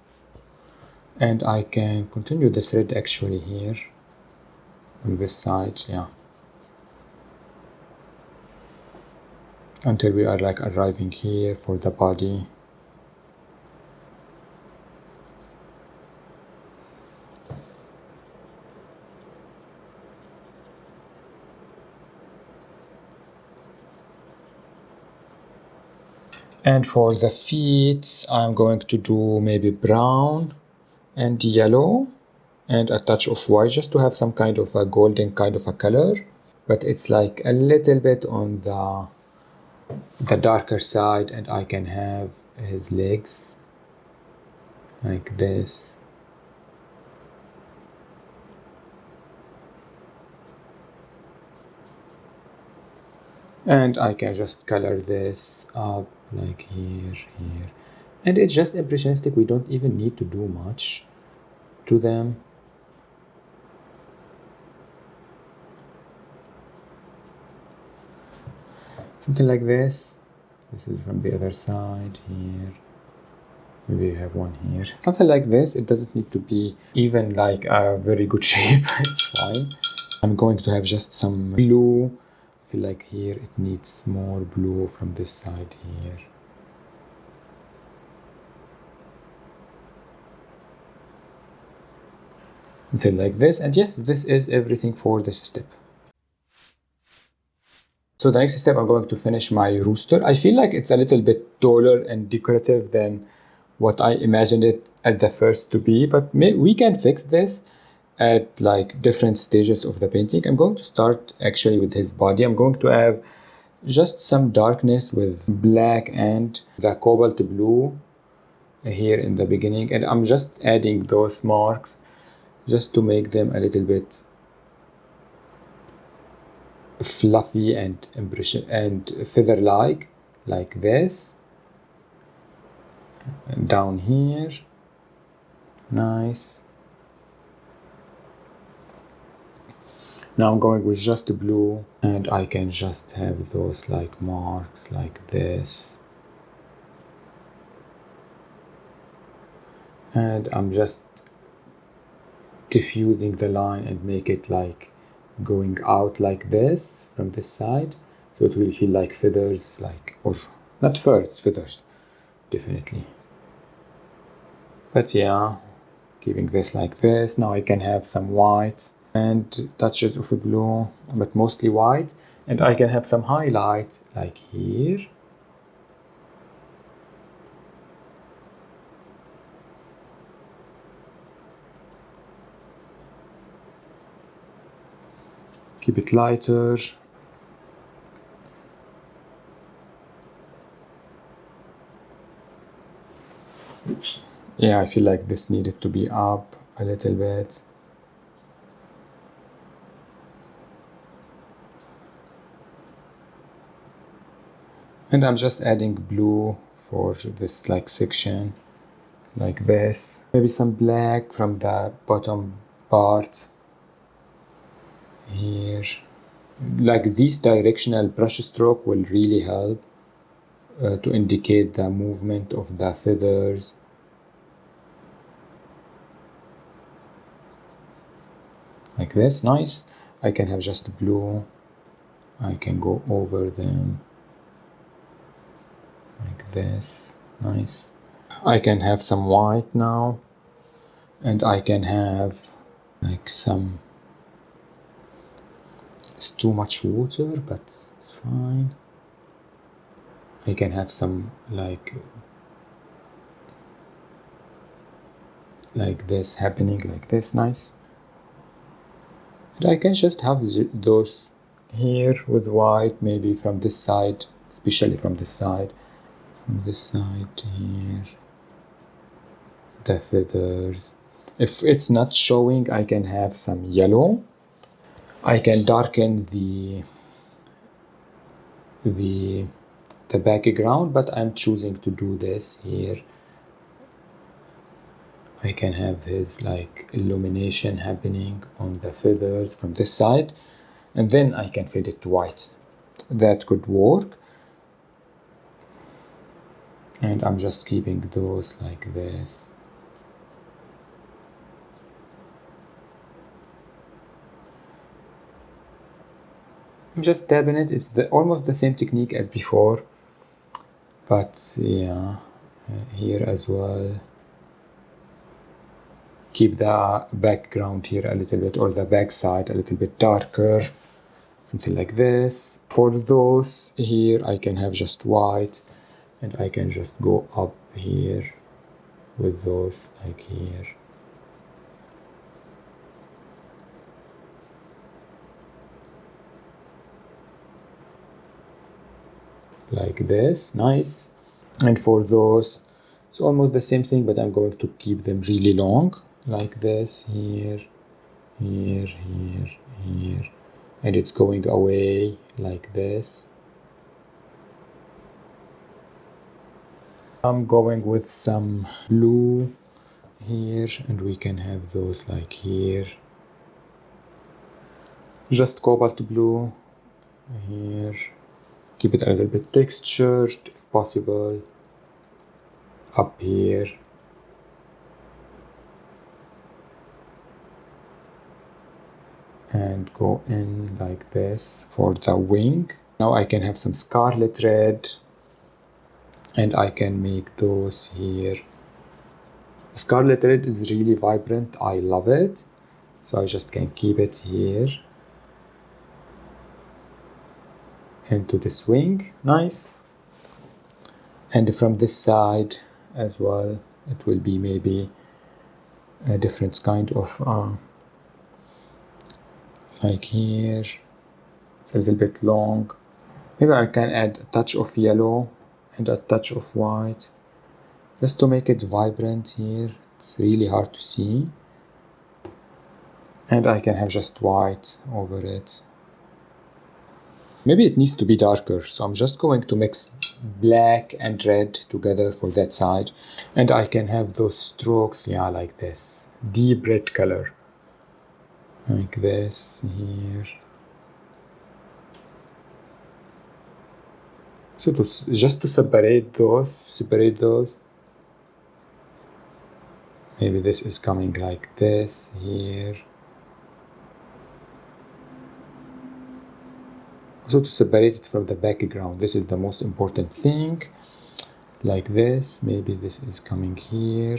and I can continue this red actually here on this side, yeah, until we are like arriving here for the body. And for the feet, I'm going to do maybe brown and yellow and a touch of white, just to have some kind of a golden kind of a color, but it's like a little bit on the darker side. And I can have his legs like this. And I can just color this up like here. And it's just impressionistic, we don't even need to do much to them. Something like this. This is from the other side here. Maybe you have one here. Something like this. It doesn't need to be even like a very good shape. It's fine. I'm going to have just some blue. I feel like here it needs more blue from this side here. Something like this. And yes, this is everything for this step. So the next step, I'm going to finish my rooster. I feel like it's a little bit taller and decorative than what I imagined it at the first to be, but we can fix this at like different stages of the painting. I'm going to start actually with his body. I'm going to have just some darkness with black and the cobalt blue here in the beginning, and I'm just adding those marks just to make them a little bit fluffy and feather-like, like this. And down here, nice. Now I'm going with just blue, and I can just have those like marks like this. And I'm just diffusing the line and make it like going out like this from this side, so it will feel like feathers, like, or not furs, feathers, definitely. But yeah, keeping this like this. Now I can have some white and touches of blue, but mostly white, and I can have some highlights like here. Keep it lighter. Yeah, I feel like this needed to be up a little bit. And I'm just adding blue for this like section, like this. Maybe some black from the bottom part here. Like these directional brush stroke will really help to indicate the movement of the feathers. Like this, nice. I can have just blue. I can go over them like this, nice. I can have some white now, and I can have like some, it's too much water, but it's fine. I can have some like this happening, like this, nice. And I can just have those here with white, maybe from this side, especially from this side. From this side here, the feathers. If it's not showing, I can have some yellow. I can darken the background, but I'm choosing to do this here. I can have his like illumination happening on the feathers from this side, and then I can fade it to white. That could work. And I'm just keeping those like this. I'm just dabbing it. It's almost the same technique as before, but yeah, here as well. Keep the background here a little bit, or the back side a little bit darker, something like this. For those here, I can have just white, and I can just go up here with those like here. Like this, nice. And for those, it's almost the same thing, but I'm going to keep them really long, like this, here, here, here, here, and it's going away like this. I'm going with some blue here, and we can have those like here. Just cobalt blue here. Keep it a little bit textured if possible. up here. And go in like this for the wing. Now I can have some Scarlet Red, and I can make those here. Scarlet Red is really vibrant, I love it. So I just can keep it here. Into this wing, nice. And from this side as well, it will be maybe a different kind of like here, it's a little bit long. Maybe I can add a touch of yellow and a touch of white just to make it vibrant here. It's really hard to see. And I can have just white over it. Maybe it needs to be darker, so I'm just going to mix black and red together for that side. And I can have those strokes, yeah, like this. Deep red color. Like this here. So just to separate those. Maybe this is coming like this here. Also to separate it from the background, this is the most important thing. Like this, maybe this is coming here.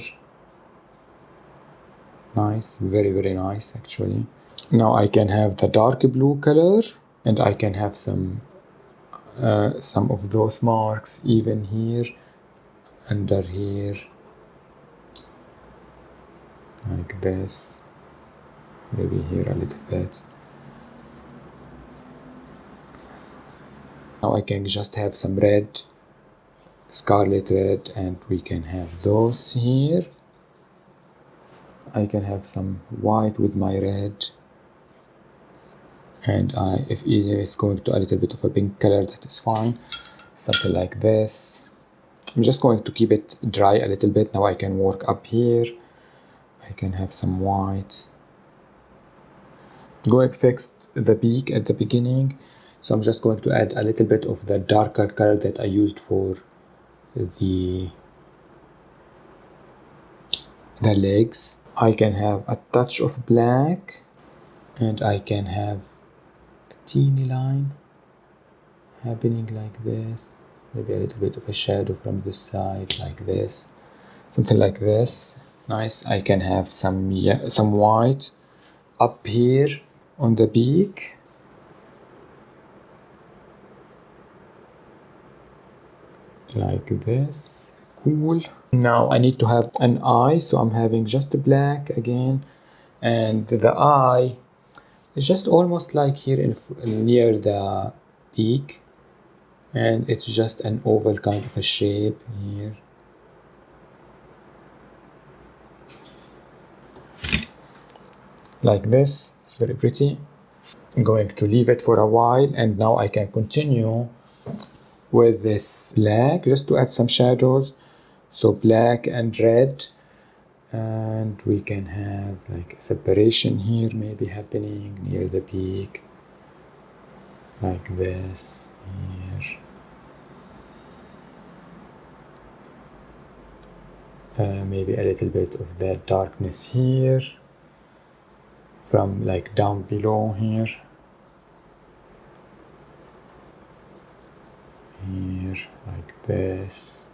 Nice, very, very nice actually. Now I can have the dark blue color, and I can have some of those marks even here, under here, like this, maybe here a little bit. Now I can just have some red, Scarlet Red, and we can have those here. I can have some white with my red, and if it's going to a little bit of a pink color, that is fine. Something like this. I'm just going to keep it dry a little bit. Now I can work up here. I can have some white. Going to fix the beak at the beginning. So I'm just going to add a little bit of the darker color that I used for the legs. I can have a touch of black, and I can have a teeny line happening like this. Maybe a little bit of a shadow from this side like this. Something like this. Nice. I can have some white up here on the beak. Like this. Cool. Now I need to have an eye, so I'm having just black again, and the eye is just almost like here near the beak, and it's just an oval kind of a shape here. Like this. It's very pretty. I'm going to leave it for a while, and now I can continue with this black just to add some shadows. So black and red, and we can have like a separation here maybe happening near the beak, like this here. Maybe a little bit of that darkness here from like down below here. Here, like this.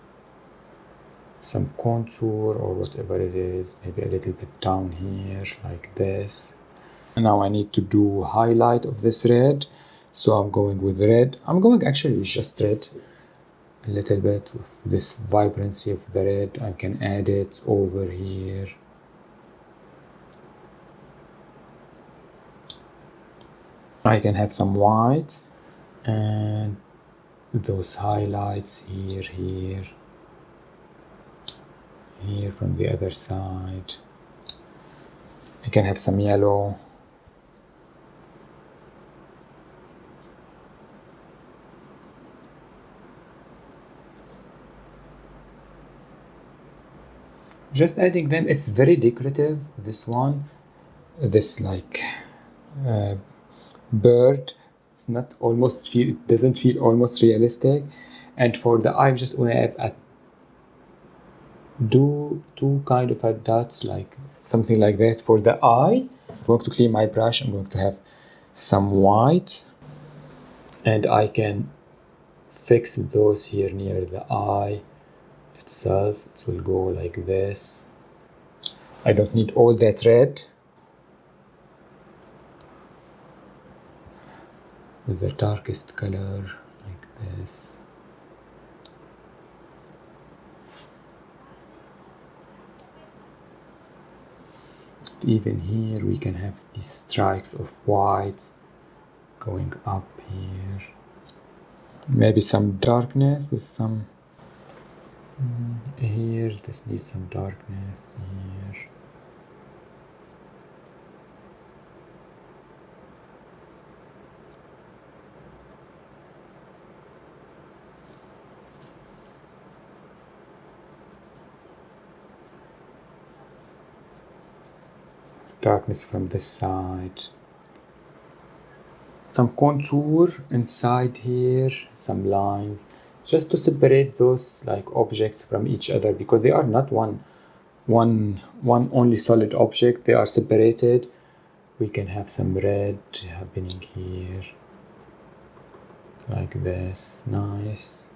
Some contour or whatever it is, maybe a little bit down here, like this. And now I need to do highlight of this red, so I'm going with red. I'm going actually with just red. A little bit of this vibrancy of the red, I can add it over here. I can have some white and those highlights here, here from the other side. I can have some yellow. Just adding them, it's very decorative, this one. This like bird, it's not almost feel, it doesn't feel almost realistic. And for the eye, I'm just going to have a do two kind of a dots, like something like that for the eye. I'm going to clean my brush. I'm going to have some white, and I can fix those here near the eye itself. It will go like this. I don't need all that red. With the darkest color like this. Even here we can have these strikes of white going up here. Maybe some darkness with some here. This needs some darkness here. Darkness from this side. Some contour inside here, some lines, just to separate those like objects from each other, because they are not one only solid object. They are separated. We can have some red happening here, like this. Nice.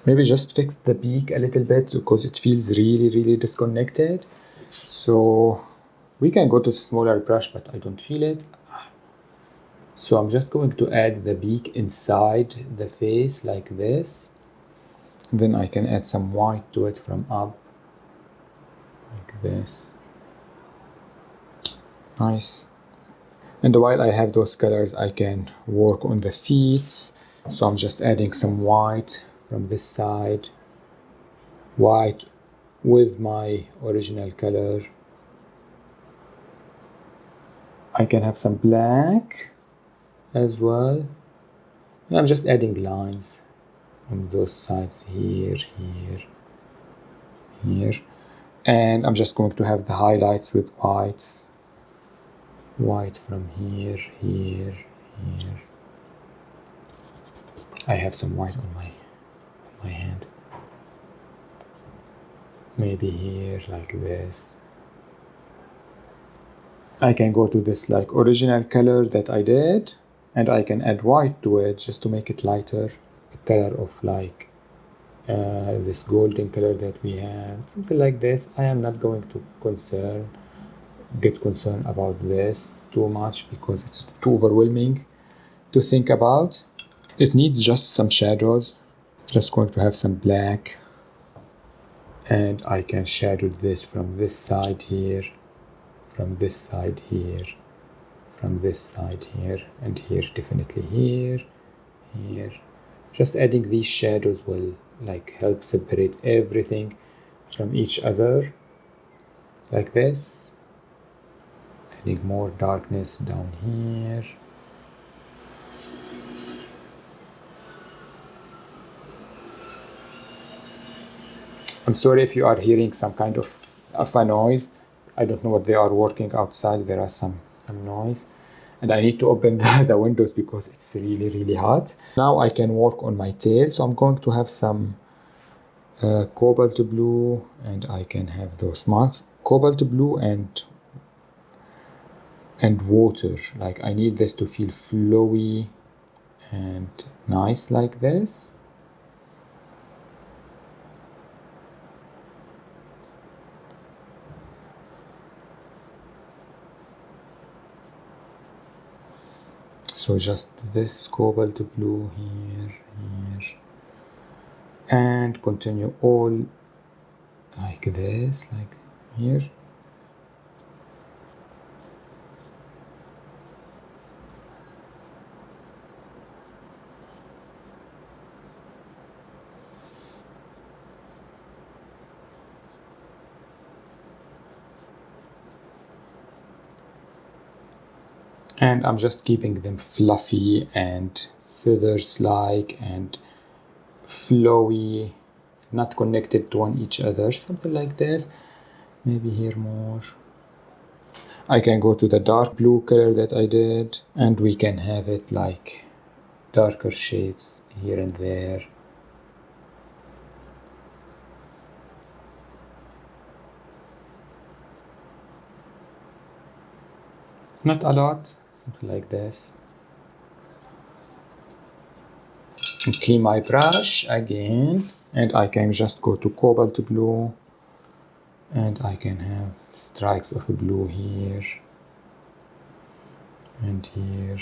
Maybe just fix the beak a little bit because it feels really disconnected. So we can go to a smaller brush, but I don't feel it. So I'm just going to add the beak inside the face like this. Then I can add some white to it from up, like this. Nice. And while I have those colors, I can work on the feet. So I'm just adding some white from this side. White with my original color. I can have some black as well. And I'm just adding lines from those sides here, here. And I'm just going to have the highlights with whites. White from here. I have some white on my hand. Maybe here, like this. I can go to this like original color that I did, and I can add white to it just to make it lighter. A color of like this golden color that we have, something like this. I am not going to get concerned about this too much because it's too overwhelming to think about. It needs just some shadows. Just going to have some black, and I can shadow this from this side here, from this side here, from this side here, and here, definitely here. Just adding these shadows will like help separate everything from each other, like this. Adding more darkness down here. I'm sorry if you are hearing some kind of a noise. I don't know what they are working outside. There are some noise. And I need to open the windows because it's really hot. Now I can work on my tail. So I'm going to have some cobalt blue, and I can have those marks. Cobalt blue and water. Like I need this to feel flowy and nice like this. So just this cobalt blue here, and continue all like this, like here. And I'm just keeping them fluffy and feathers-like and flowy, not connected to each other, something like this. Maybe here more. I can go to the dark blue color that I did, and we can have it like darker shades here and there. Not a lot, something like this. And clean my brush again, and I can just go to Cobalt Blue, and I can have strikes of blue here and here.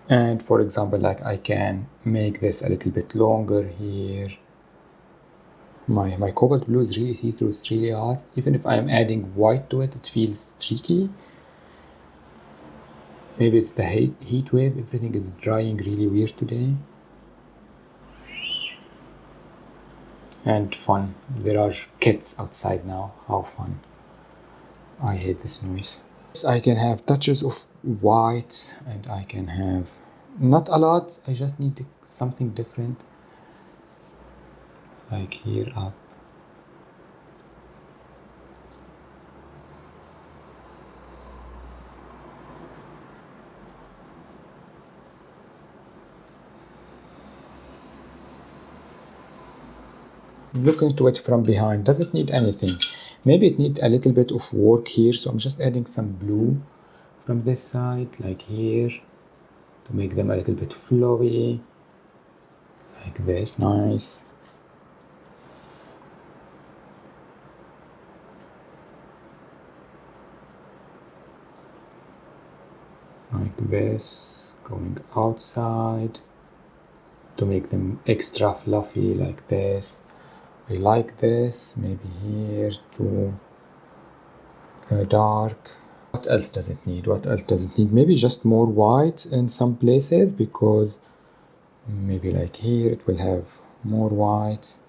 And for example, like I can make this a little bit longer here. My Cobalt Blue is really see-through, it's really hard. Even if I'm adding white to it, it feels tricky. Maybe it's the heat wave, everything is drying really weird today. And fun, there are kids outside now, how fun. I hate this noise. I can have touches of white, and I can have not a lot, I just need something different, like here up. Look into it from behind, doesn't need anything. Maybe it needs a little bit of work here, so I'm just adding some blue from this side, like here, to make them a little bit flowy, like this, nice. Like this, going outside, to make them extra fluffy, like this. I like this, maybe here to dark. What else does it need? What else does it need? Maybe just more white in some places, because maybe like here it will have more white,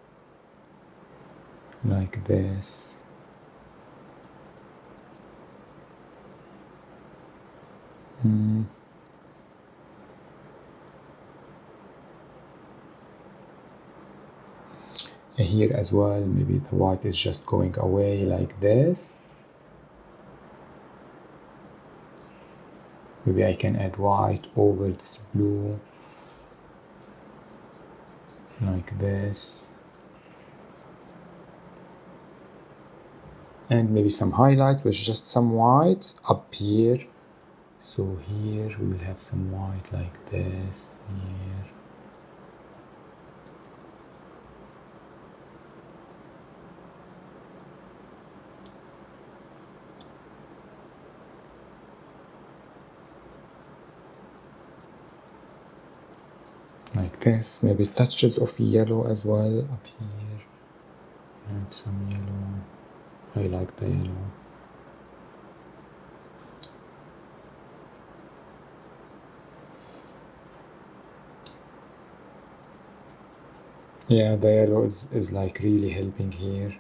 like this. Here as well, maybe the white is just going away like this. Maybe I can add white over this blue, like this. And maybe some highlight with just some white up here. So here we will have some white like this, here. Like this, maybe touches of yellow as well up here. Add some yellow. I like the yellow. Yeah, the yellow is like really helping here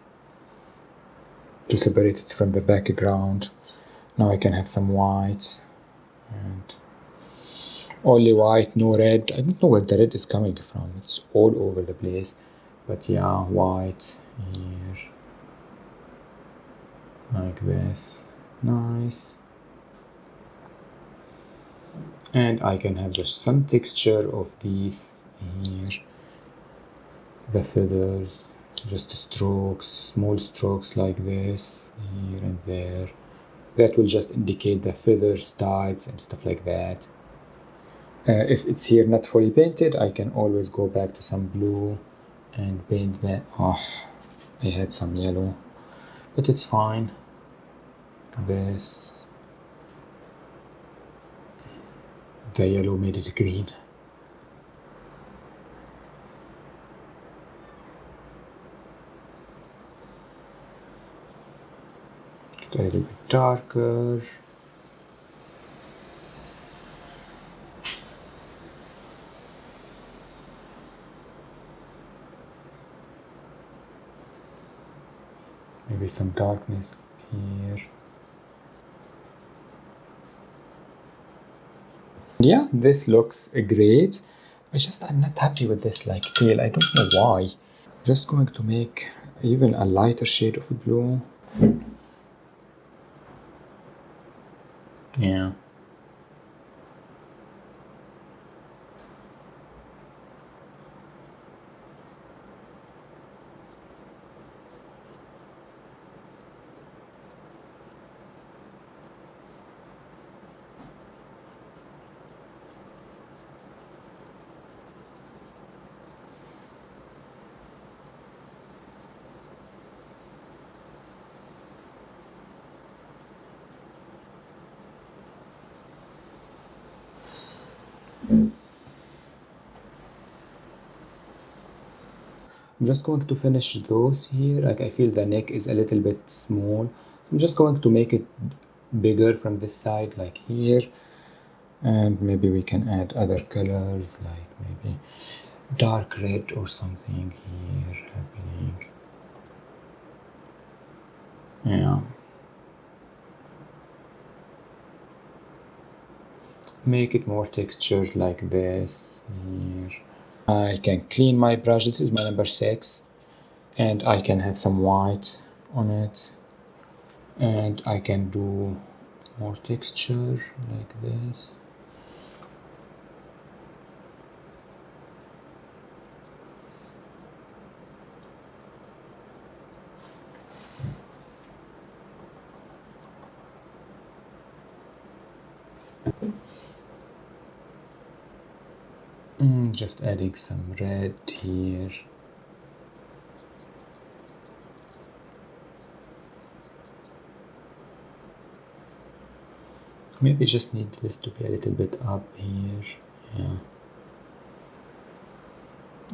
to separate it from the background. Now I can have some white, and only white, no red. I don't know where the red is coming from, it's all over the place. But yeah, white here, like this, nice. And I can have just some texture of these here, the feathers, just strokes, small strokes like this, here and there. That will just indicate the feathers types and stuff like that. If it's here not fully painted, I can always go back to some blue and paint that. Oh, I had some yellow, but it's fine. This, the yellow made it green. Get a little bit darker. Maybe some darkness up here. Yeah, this looks great. I'm not happy with this like tail. I don't know why. Just going to make Even a lighter shade of blue. Yeah. I'm just going to finish those here. Like I feel the neck is a little bit small. I'm just going to make it bigger from this side, like here. And maybe we can add other colors, like maybe dark red or something here happening. Yeah. Make it more textured like this here. I can clean my brush. This is my number 6. And I can have some white on it. And I can do more texture like this. Just adding some red here. Maybe just need this to be a little bit up here. Yeah.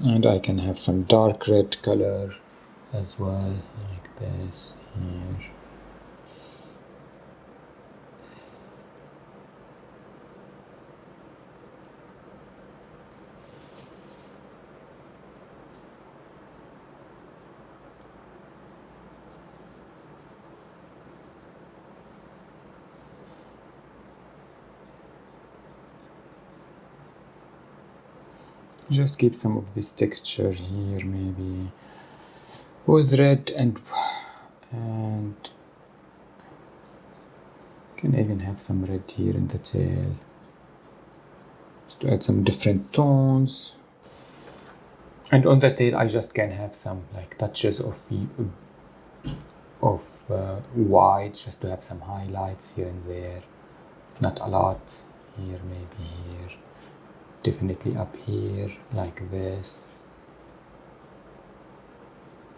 And I can have some dark red color as well, like this here. Just keep some of this texture here, maybe with red, and can even have some red here in the tail, just to add some different tones. And on the tail, I just can have some like touches of white, just to have some highlights here and there. Not a lot here, maybe here. Definitely up here, like this.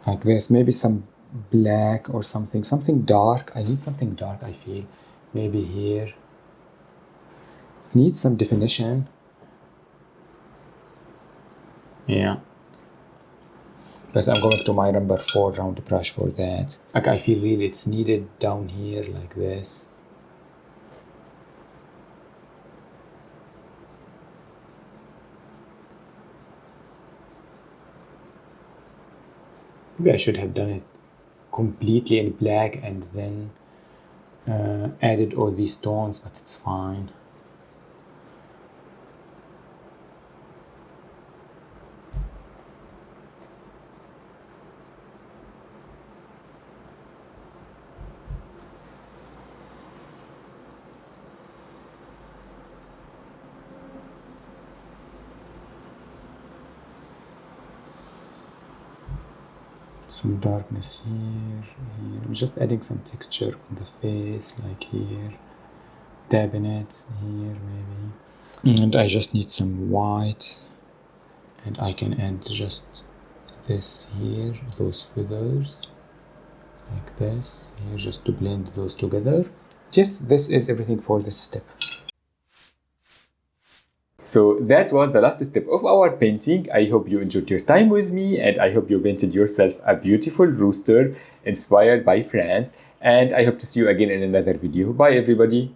Like this, maybe some black or something dark. I need something dark, I feel. Maybe here. Need some definition. Yeah. But I'm going to my number 4 round brush for that. Like I feel really it's needed down here, like this. Maybe I should have done it completely in black and then added all these tones, but it's fine. Some darkness here. I'm just adding some texture on the face, like here. Dabbing it here, maybe. And I just need some white. And I can add just this here, those feathers. Like this here, just to blend those together. Yes, this is everything for this step. So that was the last step of our painting. I hope you enjoyed your time with me, and I hope you painted yourself a beautiful rooster inspired by France. And I hope to see you again in another video. Bye everybody.